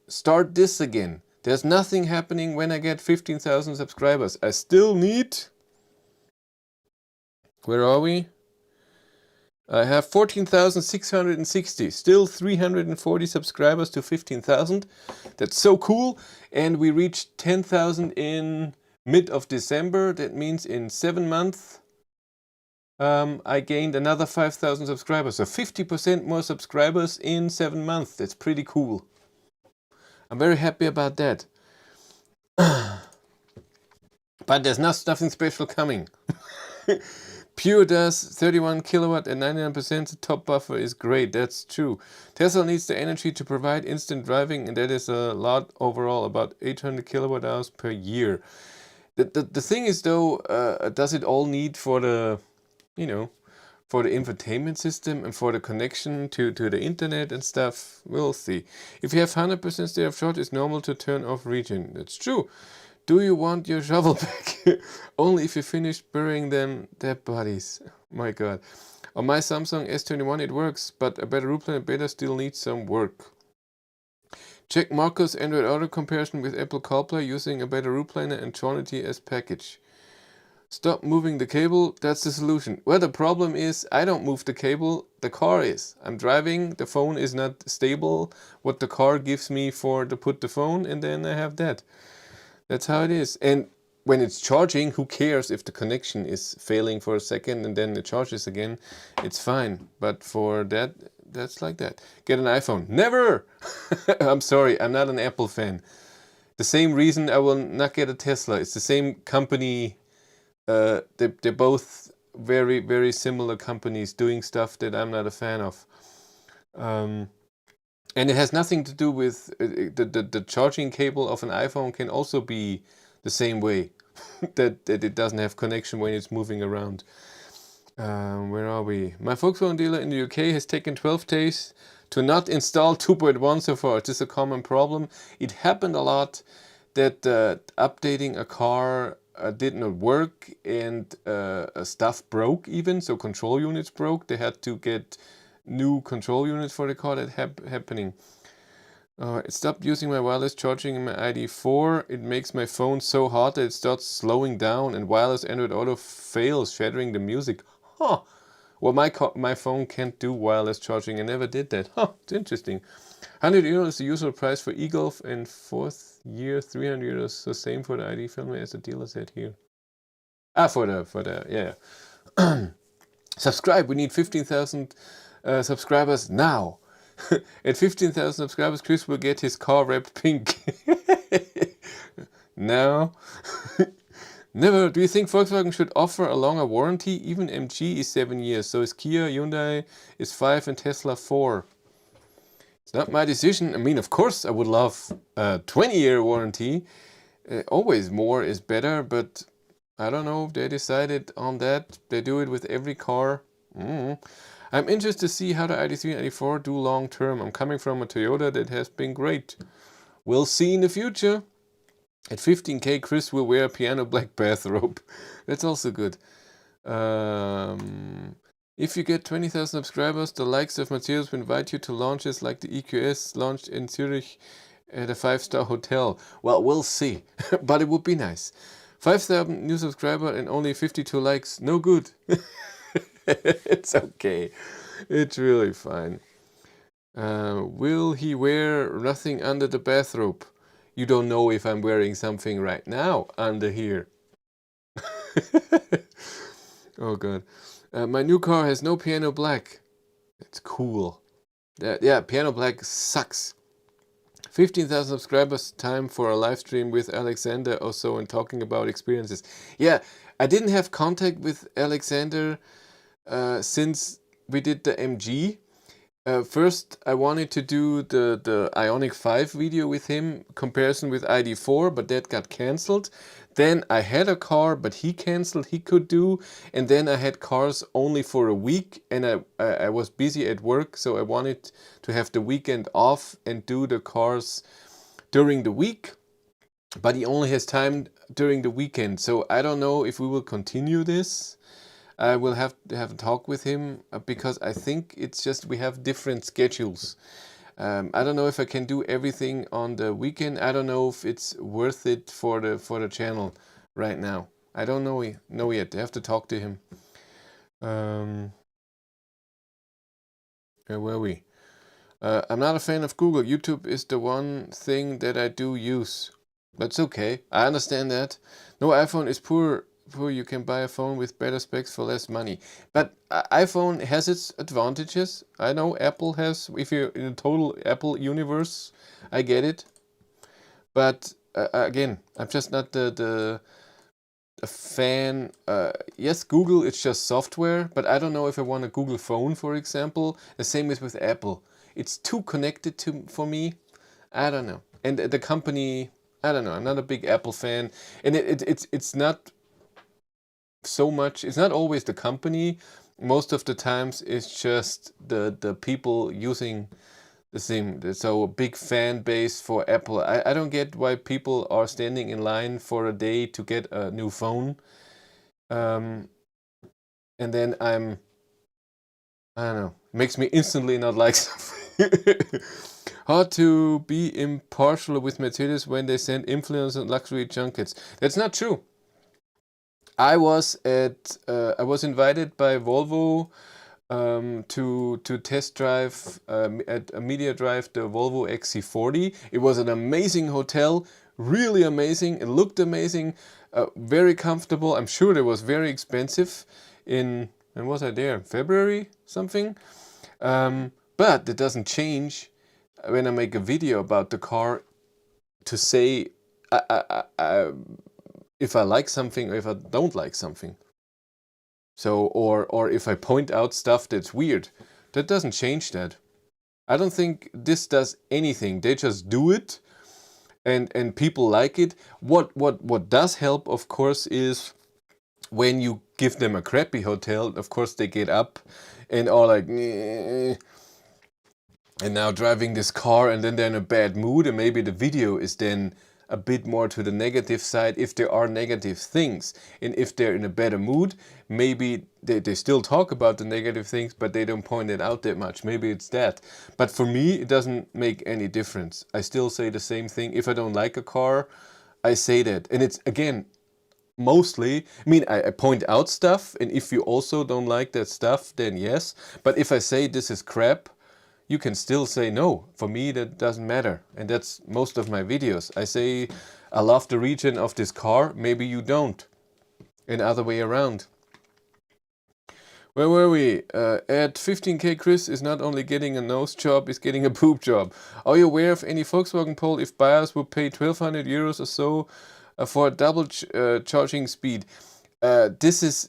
start this again. There's nothing happening when I get 15,000 subscribers. I still need... Where are we? I have 14,660. Still 340 subscribers to 15,000. That's so cool. And we reached 10,000 in mid of December. That means in 7 months I gained another 5,000 subscribers. So 50% more subscribers in 7 months. That's pretty cool. I'm very happy about that. But there's nothing special coming. Pure does 31 kilowatt and 99%. The top buffer is great. That's true. Tesla needs the energy to provide instant driving, and that is a lot overall, about 800 kilowatt hours per year. The thing is though, does it all need for the, you know, for the infotainment system and for the connection to the internet and stuff? We'll see. If you have 100% state of charge, it's normal to turn off regen. That's true. Do you want your shovel back? Only if you finish burying them dead bodies. My god. On my Samsung S21 it works, but a better root planet beta still needs some work. Check Marco's Android Auto comparison with Apple CarPlay using a better root planer and Tronity as package. Stop moving the cable, that's the solution. Well, the problem is I don't move the cable, the car is. I'm driving, the phone is not stable. What the car gives me to put the phone, and then I have that. That's how it is. And when it's charging, who cares if the connection is failing for a second and then it charges again? It's fine. But for that, that's like that. Get an iPhone. Never! I'm sorry, I'm not an Apple fan. The same reason I will not get a Tesla. It's the same company. They're both very, very similar companies doing stuff that I'm not a fan of. And it has nothing to do with the charging cable of an iPhone can also be the same way. that it doesn't have connection when it's moving around. Where are we? My Volkswagen dealer in the UK has taken 12 days to not install 2.1 so far. It is a common problem. It happened a lot that updating a car did not work, and stuff broke even. So control units broke. They had to get new control units for the car. That happening. It stopped using my wireless charging in my ID4. It makes my phone so hot that it starts slowing down, and wireless Android Auto fails, shattering the music. Huh. Well, my phone can't do wireless charging. I never did that. Huh. It's interesting. 100 euros is the usual price for e-Golf, and 4th year 300 euros. The same for the ID family as the dealer said here. For the yeah. Subscribe. We need 15,000 subscribers now. At 15,000 subscribers, Chris will get his car wrapped pink. No. Never. Do you think Volkswagen should offer a longer warranty? Even MG is 7 years. So is Kia, Hyundai is 5, and Tesla 4. It's not my decision. I mean, of course, I would love a 20-year warranty. Always more is better, but I don't know if they decided on that. They do it with every car. I'm interested to see how the ID3 and ID4 do long term. I'm coming from a Toyota that has been great. We'll see in the future. At 15k, Chris will wear a piano black bathrobe. That's also good. If you get 20,000 subscribers, the likes of Matthias will invite you to launches like the EQS launched in Zurich at a 5-star hotel. Well, we'll see. But it would be nice. 5,000 new subscribers and only 52 likes. No good. It's okay. It's really fine. Will he wear nothing under the bathrobe? You don't know if I'm wearing something right now under here. Oh god. My new car has no piano black. It's cool. Yeah, piano black sucks. 15,000 subscribers, time for a live stream with Alexander or so and talking about experiences. Yeah, I didn't have contact with Alexander since we did the MG. First, I wanted to do the Ioniq 5 video with him, comparison with ID4, but that got cancelled. Then I had a car, but he cancelled, he could do. And then I had cars only for a week, and I was busy at work, so I wanted to have the weekend off and do the cars during the week. But he only has time during the weekend, so I don't know if we will continue this. I will have to have a talk with him because I think it's just we have different schedules. I don't know if I can do everything on the weekend. I don't know if it's worth it for the channel right now. I don't know yet. I have to talk to him. Where were we? I'm not a fan of Google. YouTube is the one thing that I do use. That's okay. I understand that. No, iPhone is poor. Poor. You can buy a phone with better specs for less money. But iPhone has its advantages. I know Apple has. If you're in a total Apple universe, I get it. But again, I'm just not the a fan. Yes, Google, it's just software, but I don't know if I want a Google phone, for example. The same is with Apple. It's too connected for me. I don't know. And the company, I don't know. I'm not a big Apple fan, and it's not so much. It's not always the company. Most of the times, it's just the people using the same. So a big fan base for Apple. I don't get why people are standing in line for a day to get a new phone. And then I don't know, makes me instantly not like something. Hard to be impartial with Mercedes when they send influencers and luxury junkets. That's not true. I was invited by Volvo to test drive at a media drive the Volvo XC40. It was an amazing hotel, really amazing. It looked amazing, very comfortable. I'm sure it was very expensive. When was I there? February something. But it doesn't change when I make a video about the car to say if I like something or if I don't like something. So, or if I point out stuff that's weird, that doesn't change that. I don't think this does anything. They just do it, and people like it. What does help, of course, is when you give them a crappy hotel. Of course, they get up and are like, "Nyeh," and now driving this car, and then they're in a bad mood, and maybe the video is then a bit more to the negative side if there are negative things. And if they're in a better mood, maybe they still talk about the negative things, but they don't point it out that much. Maybe it's that. But for me, it doesn't make any difference. I still say the same thing. If I don't like a car, I say that. And it's, again, mostly, I mean, I point out stuff, and if you also don't like that stuff, then yes. But if I say this is crap, you can still say no. For me, that doesn't matter. And that's most of my videos. I say, I love the region of this car. Maybe you don't. And other way around. Where were we? At 15K, Chris is not only getting a nose job, he's getting a boob job. Are you aware of any Volkswagen poll if buyers would pay 1,200 euros or so for a double charging speed? This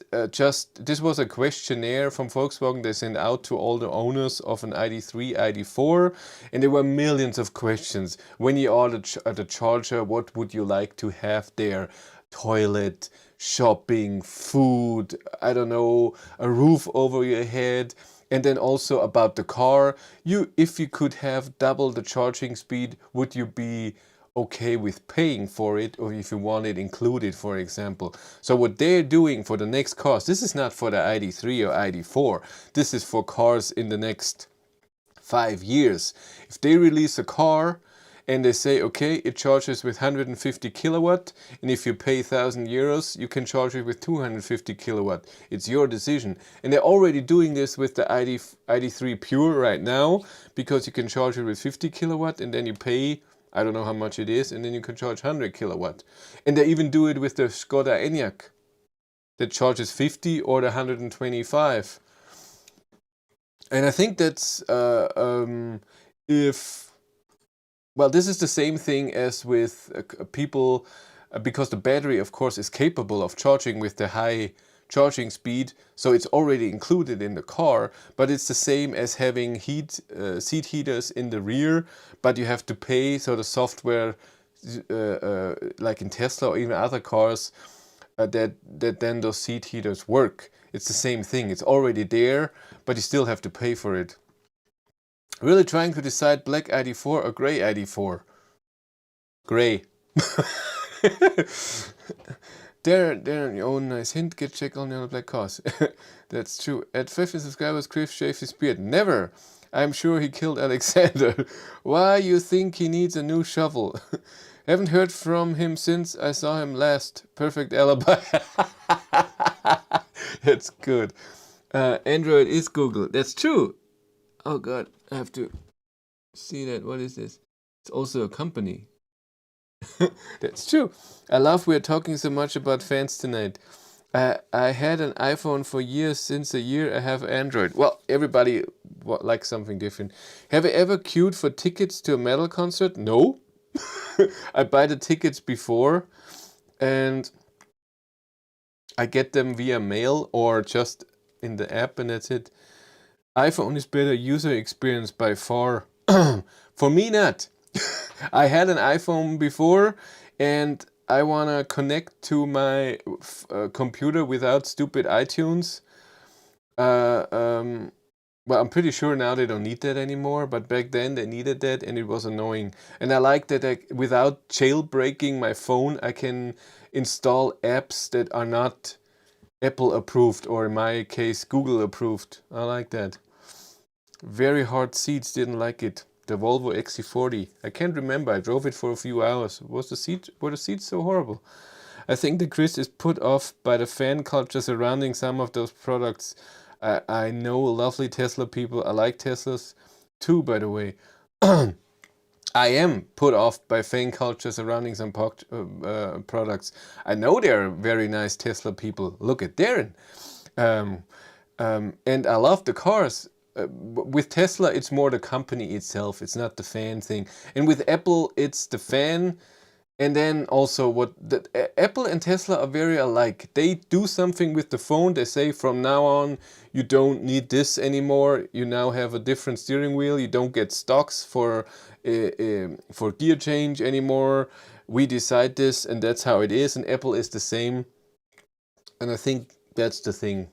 was a questionnaire from Volkswagen they sent out to all the owners of an ID3, ID4, and there were millions of questions. When you are at the charger, what would you like to have there? Toilet, shopping, food, I don't know, a roof over your head. And then also about the car. If you could have double the charging speed, would you be okay with paying for it, or if you want it included, for example. So what they're doing for the next cars, this is not for the ID3 or ID4, this is for cars in the next 5 years. If they release a car and they say, okay, it charges with 150 kilowatt, and if you pay 1,000 euros, you can charge it with 250 kilowatt. It's your decision. And they're already doing this with the ID3 Pure right now, because you can charge it with 50 kilowatt and then you pay, I don't know how much it is, and then you can charge 100 kilowatt. And they even do it with the Skoda Enyaq that charges 50 or the 125. And I think that's this is the same thing as with people, because the battery, of course, is capable of charging with the high charging speed, so it's already included in the car, but it's the same as having seat heaters in the rear, but you have to pay, so the software, like in Tesla or even other cars, that then those seat heaters work. It's the same thing, it's already there, but you still have to pay for it. Really trying to decide black ID4 or gray ID4? Gray. Darren, oh nice hint, get check on the black cars. That's true. At 50 subscribers, Chris shaves his beard. Never! I'm sure he killed Alexander. Why you think he needs a new shovel? Haven't heard from him since I saw him last. Perfect alibi. That's good. Android is Google. That's true. Oh god, I have to see that. What is this? It's also a company. That's true. I love we're talking so much about fans tonight. I had an iPhone for years. Since a year I have Android. Well, everybody likes something different. Have you ever queued for tickets to a metal concert? No. I buy the tickets before and I get them via mail or just in the app and that's it. iPhone is better user experience by far. For me not. I had an iPhone before and I want to connect to my computer without stupid iTunes. Well, I'm pretty sure now they don't need that anymore, but back then they needed that and it was annoying. And I like that without jailbreaking my phone, I can install apps that are not Apple approved or in my case Google approved. I like that. Very hard seats, didn't like it. The Volvo XC40. I can't remember. I drove it for a few hours. Were the seats so horrible? I think the Chris is put off by the fan culture surrounding some of those products. I know lovely Tesla people. I like Teslas too, by the way. I am put off by fan culture surrounding some products. I know there are very nice Tesla people. Look at Darren. And I love the cars. With Tesla, it's more the company itself. It's not the fan thing. And with Apple, it's the fan. And then also Apple and Tesla are very alike. They do something with the phone. They say from now on, you don't need this anymore. You now have a different steering wheel. You don't get stocks for gear change anymore. We decide this and that's how it is. And Apple is the same. And I think that's the thing.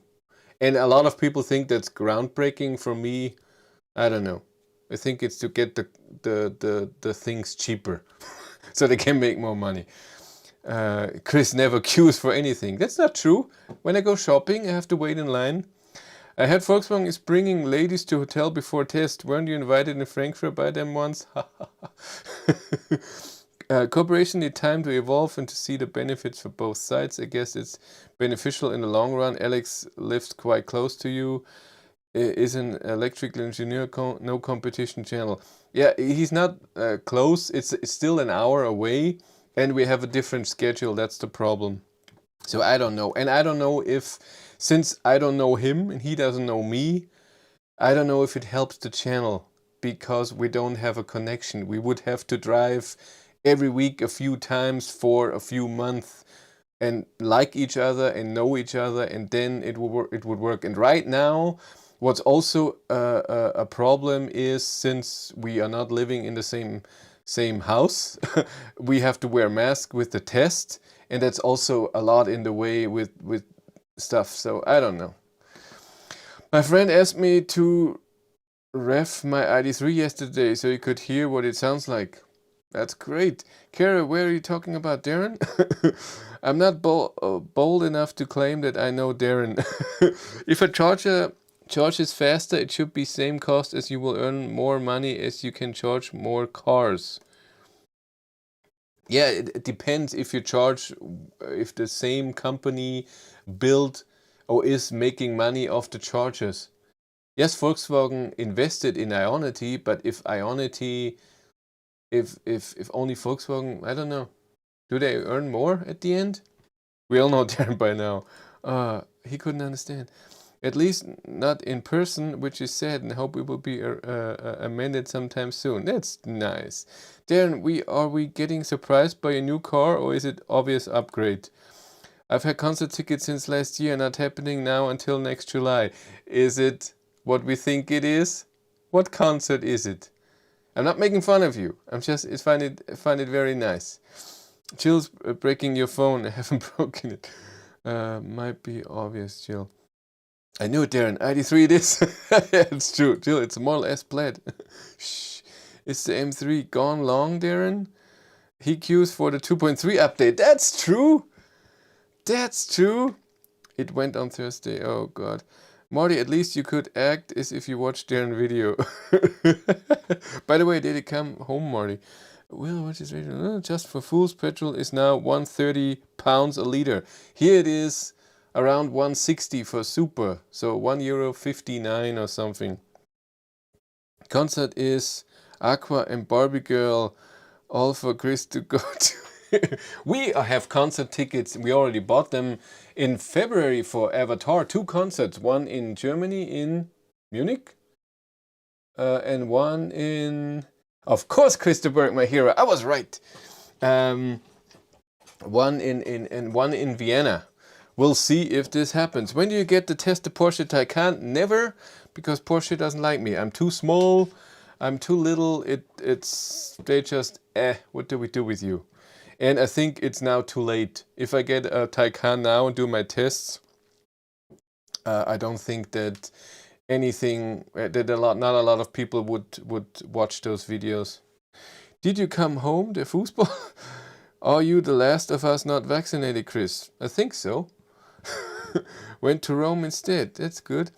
And a lot of people think that's groundbreaking. For me, I don't know. I think it's to get the things cheaper so they can make more money. Chris never queues for anything. That's not true. When I go shopping, I have to wait in line. I heard Volkswagen is bringing ladies to hotel before test. Weren't you invited in Frankfurt by them once? Cooperation need time to evolve and to see the benefits for both sides. I guess it's beneficial in the long run. Alex lives quite close to you. Is an electrical engineer, no competition channel. Yeah, he's not close. It's still an hour away and we have a different schedule. That's the problem. So I don't know. And I don't know if, since I don't know him and he doesn't know me, I don't know if it helps the channel because we don't have a connection. We would have to drive every week a few times for a few months and like each other and know each other, and then it would work. And right now, what's also a problem is, since we are not living in the same house, we have to wear masks with the test, and that's also a lot in the way with stuff. So I don't know. My friend asked me to ref my ID3 yesterday so you could hear what it sounds like. That's great. Kara, where are you talking about, Darren? I'm not bold enough to claim that I know Darren. If a charger charges faster, it should be same cost as you will earn more money as you can charge more cars. Yeah, it depends if you charge, if the same company built or is making money off the chargers. Yes, Volkswagen invested in Ionity, but if Ionity... If only Volkswagen, I don't know. Do they earn more at the end? We all know Darren by now. He couldn't understand. At least not in person, which is sad, and I hope it will be amended sometime soon. That's nice. Darren, are we getting surprised by a new car, or is it obvious upgrade? I've had concert tickets since last year, not happening now until next July. Is it what we think it is? What concert is it? I'm not making fun of you. I find it very nice. Jill's breaking your phone. I haven't broken it. Might be obvious, Jill. I knew it, Darren. ID3 it is. Yeah, it's true. Jill, it's more or less plaid. Shh. Is the M3 gone long, Darren? He queues for the 2.3 update. That's true. That's true. It went on Thursday. Oh, God. Marty, at least you could act as if you watched Darren video. By the way, did it come home, Marty? Well, what is radio? Just for fools, petrol is now 130 pounds a liter. Here it is around 160 for super, so €1.59 or something. Concert is Aqua and Barbie Girl, all for Chris to go to. We have concert tickets. We already bought them in February for Avatar. 2 concerts, one in Germany in Munich, and one in, of course, Christopher, my hero. I was right. One in Vienna. We'll see if this happens. When do you get to test the Porsche Taycan? Never, because Porsche doesn't like me. I'm too small. I'm too little. They just, what do we do with you? And I think it's now too late. If I get a Taycan now and do my tests, I don't think that anything, not a lot of people would watch those videos. Did you come home, der Fußball? Are you the last of us not vaccinated, Chris? I think so. Went to Rome instead. That's good.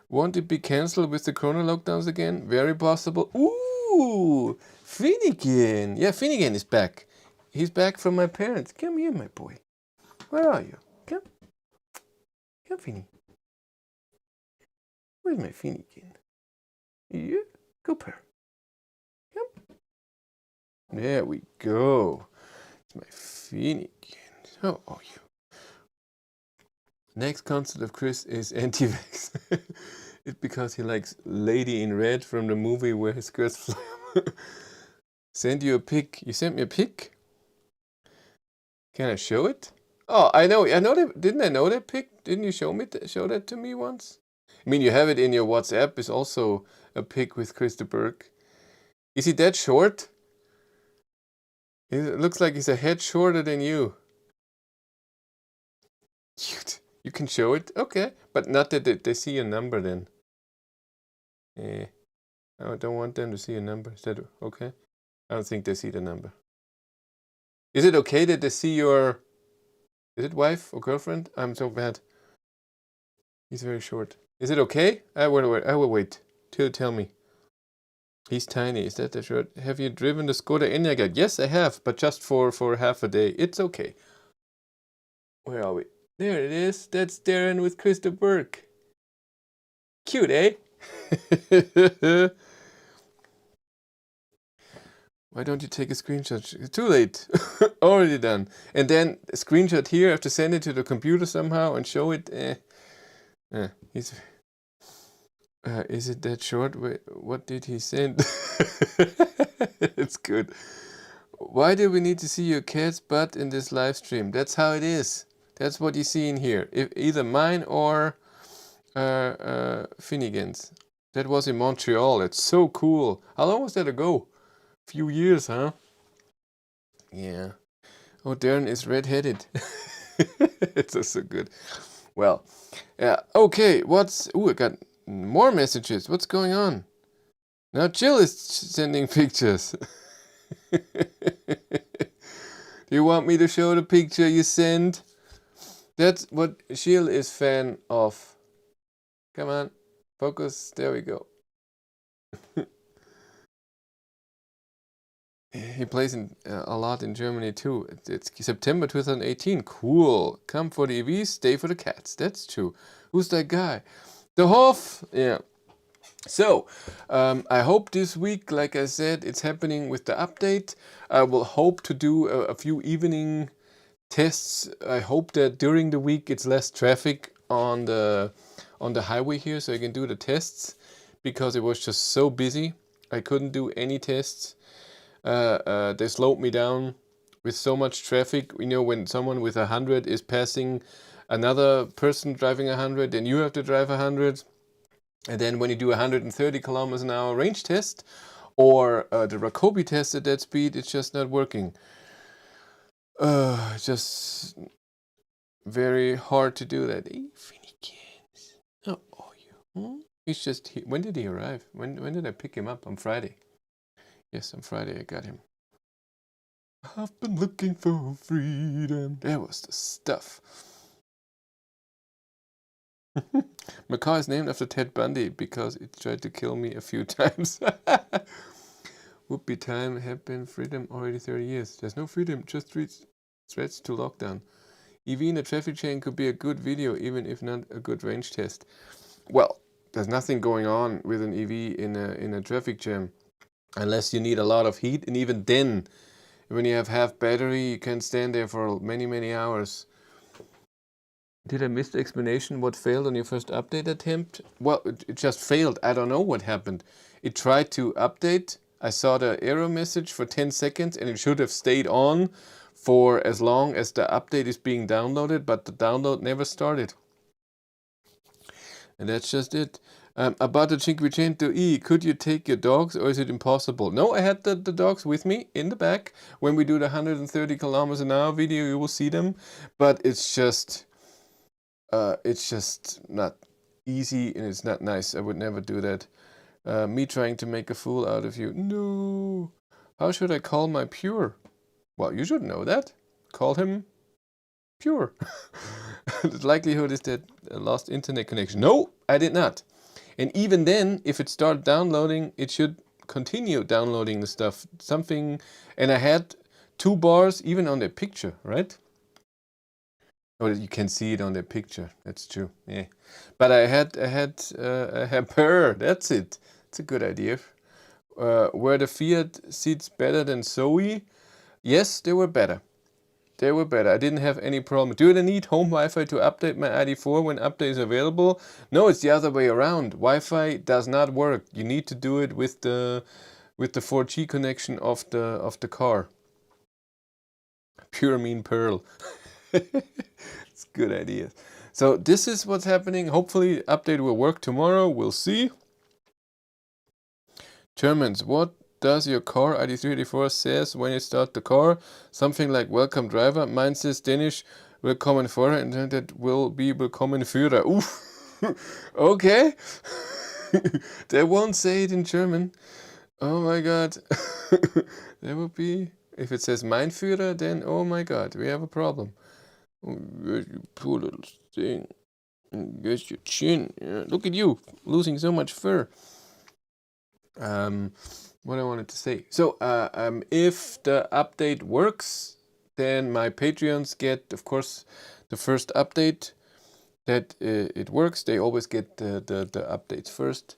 Won't it be cancelled with the corona lockdowns again? Very possible. Ooh, Finnegan. Yeah, Finnegan is back. He's back from my parents. Come here, my boy. Where are you? Come. Come, Finny. Where's my Finnegan? Yeah, go purr. Come. There we go. It's my Finnegan. How are you? Next concert of Chris is anti-vax. It's because he likes Lady in Red from the movie where his skirts fly. Send you a pic. You sent me a pic? Can I show it? Oh, I know that. Didn't I know that pic? Didn't you show that to me once? I mean, you have it in your WhatsApp. It's also a pic with Christa Burke. Is he that short? It looks like he's a head shorter than you. Cute. You can show it? Okay. But not that they see your number then. I don't want them to see your number. Is that okay? I don't think they see the number. Is it okay that they see your... Is it wife or girlfriend? I'm so bad. He's very short. Is it okay? I will wait till you tell me. He's tiny. Is that the short? Have you driven the Skoda Enyaq? Yes, I have, but just for half a day. It's okay. Where are we? There it is. That's Darren with Christa Burke. Cute, eh? Why don't you take a screenshot? It's too late. Already done. And then a screenshot here. I have to send it to the computer somehow and show it. Is it that short? Wait, what did he send? It's good. Why do we need to see your cat's butt in this live stream? That's how it is. That's what you see in here. Either mine or Finnegan's. That was in Montreal. It's so cool. How long was that ago? Few years, huh? Yeah. Oh, Darren is red-headed. It's so good. Well, yeah. Okay. I got more messages. What's going on? Now Jill is sending pictures. Do you want me to show the picture you send? That's what Jill is fan of. Come on, focus. There we go. He plays a lot in Germany too. It's September 2018. Cool. Come for the EVs, stay for the cats. That's true. Who's that guy? The Hoff. Yeah. So, I hope this week, like I said, it's happening with the update. I will hope to do a few evening tests. I hope that during the week it's less traffic on the highway here, so I can do the tests, because it was just so busy. I couldn't do any tests. They slowed me down with so much traffic. You know, when someone with 100 is passing another person driving 100, then you have to drive 100. And then when you do 130 kilometers an hour range test, or the Rakobi test at that speed, it's just not working. Just very hard to do that. Hey, Finnegan. How are you? He's just here. When did he arrive? When did I pick him up? On Friday. Yes, on Friday I got him. I've been looking for freedom. That was the stuff. Macaw is named after Ted Bundy because it tried to kill me a few times. Whoopie time have been freedom already 30 years. There's no freedom, just threats to lockdown. EV in a traffic jam could be a good video, even if not a good range test. Well, there's nothing going on with an EV in a traffic jam, unless you need a lot of heat, and even then, when you have half battery, you can stand there for many, many hours. Did I miss the explanation what failed on your first update attempt? Well, it just failed. I don't know what happened. It tried to update. I saw the error message for 10 seconds and it should have stayed on for as long as the update is being downloaded, but the download never started. And that's just it. About the Cinquecento E, could you take your dogs or is it impossible? No, I had the dogs with me in the back. When we do the 130 kilometers an hour video, you will see them. But it's just not easy and it's not nice. I would never do that. Me trying to make a fool out of you. No. How should I call my Pure? Well, you should know that. Call him Pure. The likelihood is that I lost internet connection. No, I did not. And even then, if it started downloading, it should continue downloading the stuff. Something, and I had 2 bars even on the picture, right? Oh, you can see it on the picture. That's true. Yeah, but I had purr. That's it. It's a good idea. Were the Fiat seats better than Zoe? Yes, they were better. They were better. I didn't have any problem. Do I need home Wi-Fi to update my ID4 when update is available? No, it's the other way around. Wi-Fi does not work. You need to do it with the 4G connection of the car. Pure mean pearl. It's a good idea. So this is what's happening. Hopefully update will work tomorrow. We'll see. Germans, what does your car ID384 says when you start the car? Something like welcome driver. Mine says Danish willkommen Fahrer and that will be willkommen Führer. Ooh. Okay. They won't say it in German. Oh my god. That would be, if it says mein Führer, then oh my god, we have a problem. You poor little thing. Get your chin. Yeah. Look at you, losing so much fur. What I wanted to say. So, if the update works, then my Patreons get, of course, the first update that it works. They always get the updates first.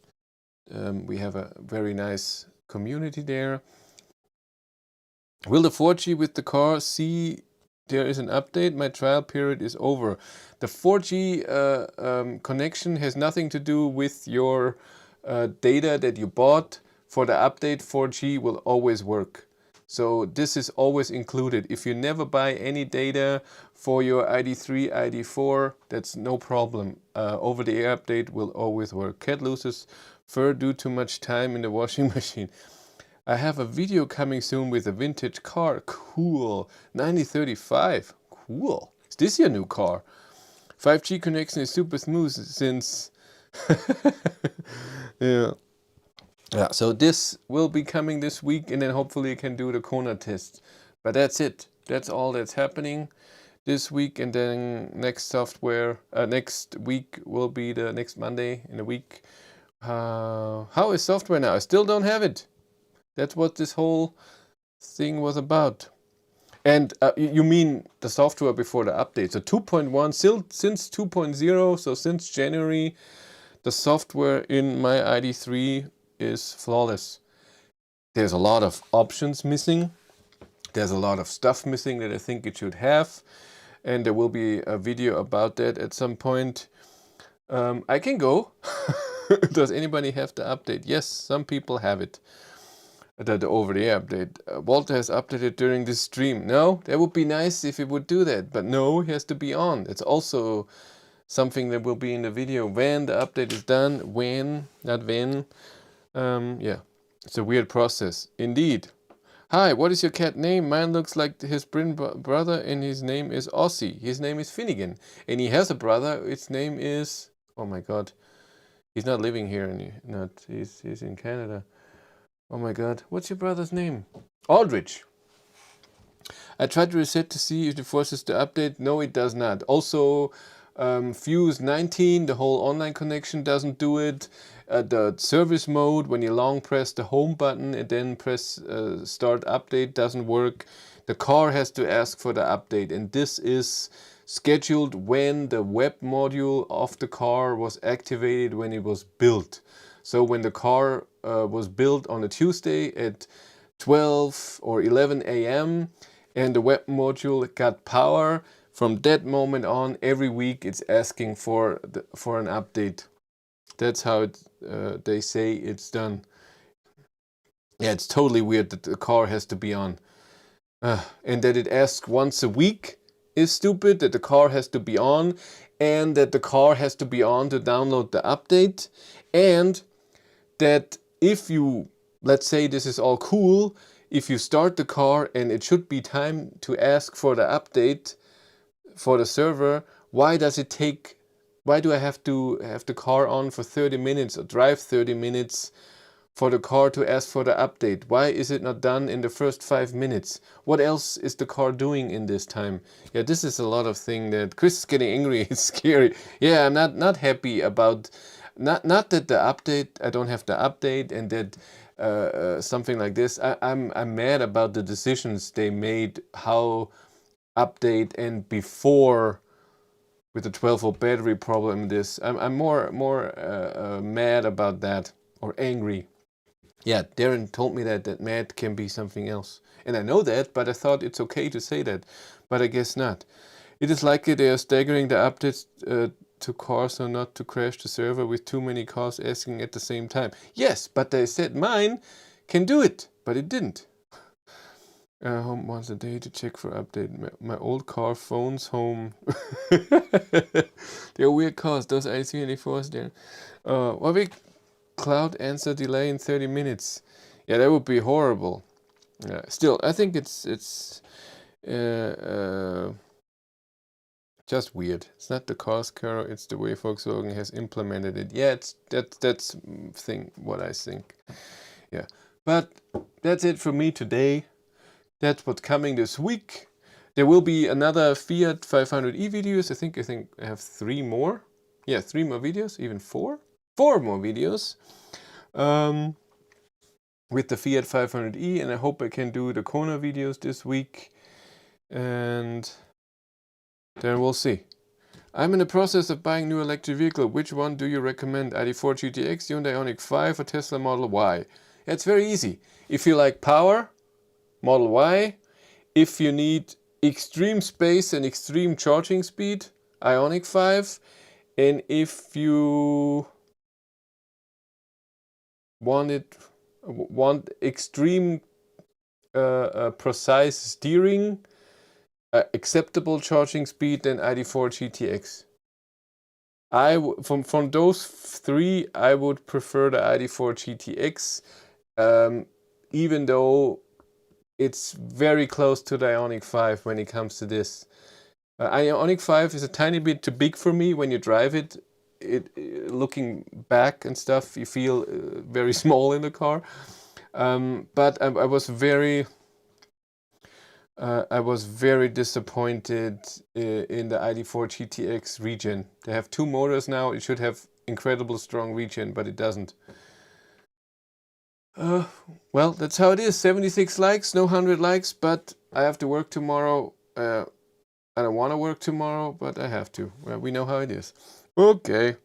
We have a very nice community there. Will the 4G with the car see there is an update? My trial period is over. The 4G connection has nothing to do with your data that you bought. For the update, 4G will always work. So this is always included. If you never buy any data for your ID3, ID4, that's no problem. Over-the-air update will always work. Cat loses fur due to much time in the washing machine. I have a video coming soon with a vintage car. Cool. 9035. Cool. Is this your new car? 5G connection is super smooth since... Yeah. Yeah, so this will be coming this week and then hopefully you can do the Kona test. But that's it. That's all that's happening this week, and then next week will be the next Monday in a week. How is software now? I still don't have it. That's what this whole thing was about. And you mean the software before the update. So 2.1, still since 2.0, so since January, the software in my ID3 is flawless. There's a lot of options missing. There's a lot of stuff missing that I think it should have. And there will be a video about that at some point. I can go. Does anybody have the update? Yes, some people have it. The over-the-air update. Walter has updated during this stream. No, that would be nice if he would do that. But no, he has to be on. It's also something that will be in the video when the update is done. When, not when. Yeah, it's a weird process. Indeed. Hi, what is your cat name? Mine looks like his brother and his name is Aussie. His name is Finnegan. And he has a brother. Its name is... Oh my god. He's not living here. He's in Canada. Oh my god. What's your brother's name? Aldrich. I tried to reset to see if it forces the update. No, it does not. Also, Fuse 19, the whole online connection doesn't do it. The service mode, when you long press the home button and then press start update, doesn't work. The car has to ask for the update, and this is scheduled when the web module of the car was activated when it was built. So when the car was built on a Tuesday at 12 or 11 a.m. and the web module got power, from that moment on, every week it's asking for an update. That's how they say it's done. Yeah, it's totally weird that the car has to be on. And that it asks once a week is stupid, that the car has to be on, and that the car has to be on to download the update, and that if you, let's say this is all cool, if you start the car and it should be time to ask for the update for the server, why do I have to have the car on for 30 minutes or drive 30 minutes for the car to ask for the update? Why is it not done in the first 5 minutes? What else is the car doing in this time? Yeah, this is a lot of things that Chris is getting angry. It's scary. Yeah, I'm not happy about, not that the update, I don't have the update, and that something like this. I'm mad about the decisions they made, how update and before with the 12-volt battery problem. This I'm more mad about that, or angry. Yeah, Darren told me that mad can be something else, and I know that, but I thought it's okay to say that, but I guess not. It is likely they are staggering the updates to cars so not to crash the server with too many cars asking at the same time. Yes, but they said mine can do it, but it didn't. Home once a day to check for update. My old car phones home. They're weird cars, those i384s there. What big cloud answer delay in 30 minutes? Yeah, that would be horrible. Still, I think it's just weird. It's not the cost curve, it's the way Volkswagen has implemented it. Yeah, that's what I think. Yeah, but that's it for me today. That's what's coming this week. There will be another Fiat 500e videos. I think I have 3 more. Yeah, 3 more videos, even 4? 4 more videos with the Fiat 500e, and I hope I can do the Kona videos this week, and then we'll see. I'm in the process of buying new electric vehicle. Which one do you recommend? ID4 GTX, Hyundai Ioniq 5, or Tesla Model Y? It's very easy. If you like power, Model Y. If you need extreme space and extreme charging speed, Ioniq 5. And if you want extreme precise steering, acceptable charging speed, then ID4 GTX. From those 3, I would prefer the ID4 GTX, even though it's very close to the Ioniq 5 when it comes to this. Ioniq 5 is a tiny bit too big for me. When you drive it, looking back and stuff, you feel very small in the car. But I was very disappointed in the ID4 GTX regen. They have 2 motors now. It should have incredible strong regen, but it doesn't. Well, that's how it is. 76 likes, no 100 likes, but I have to work tomorrow. I don't want to work tomorrow, but I have to. Well, we know how it is. Okay.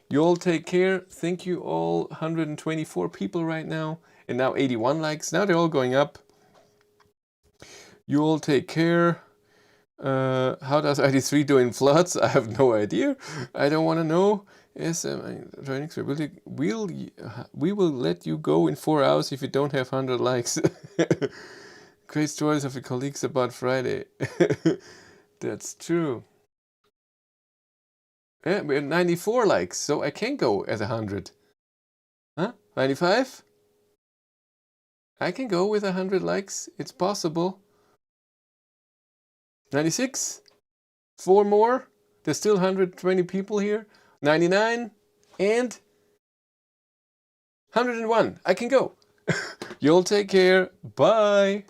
You all take care. Thank you all. 124 people right now, and now 81 likes. Now they're all going up. You all take care. How does ID3 do in floods? I have no idea. I don't want to know. Yes, we will let you go in 4 hours if you don't have 100 likes. Great stories of your colleagues about Friday. That's true. Yeah, we have 94 likes, so I can go at 100. Huh? 95? I can go with 100 likes. It's possible. 96? 4 more? There's still 120 people here. 99 and 101. I can go. You all take care. Bye.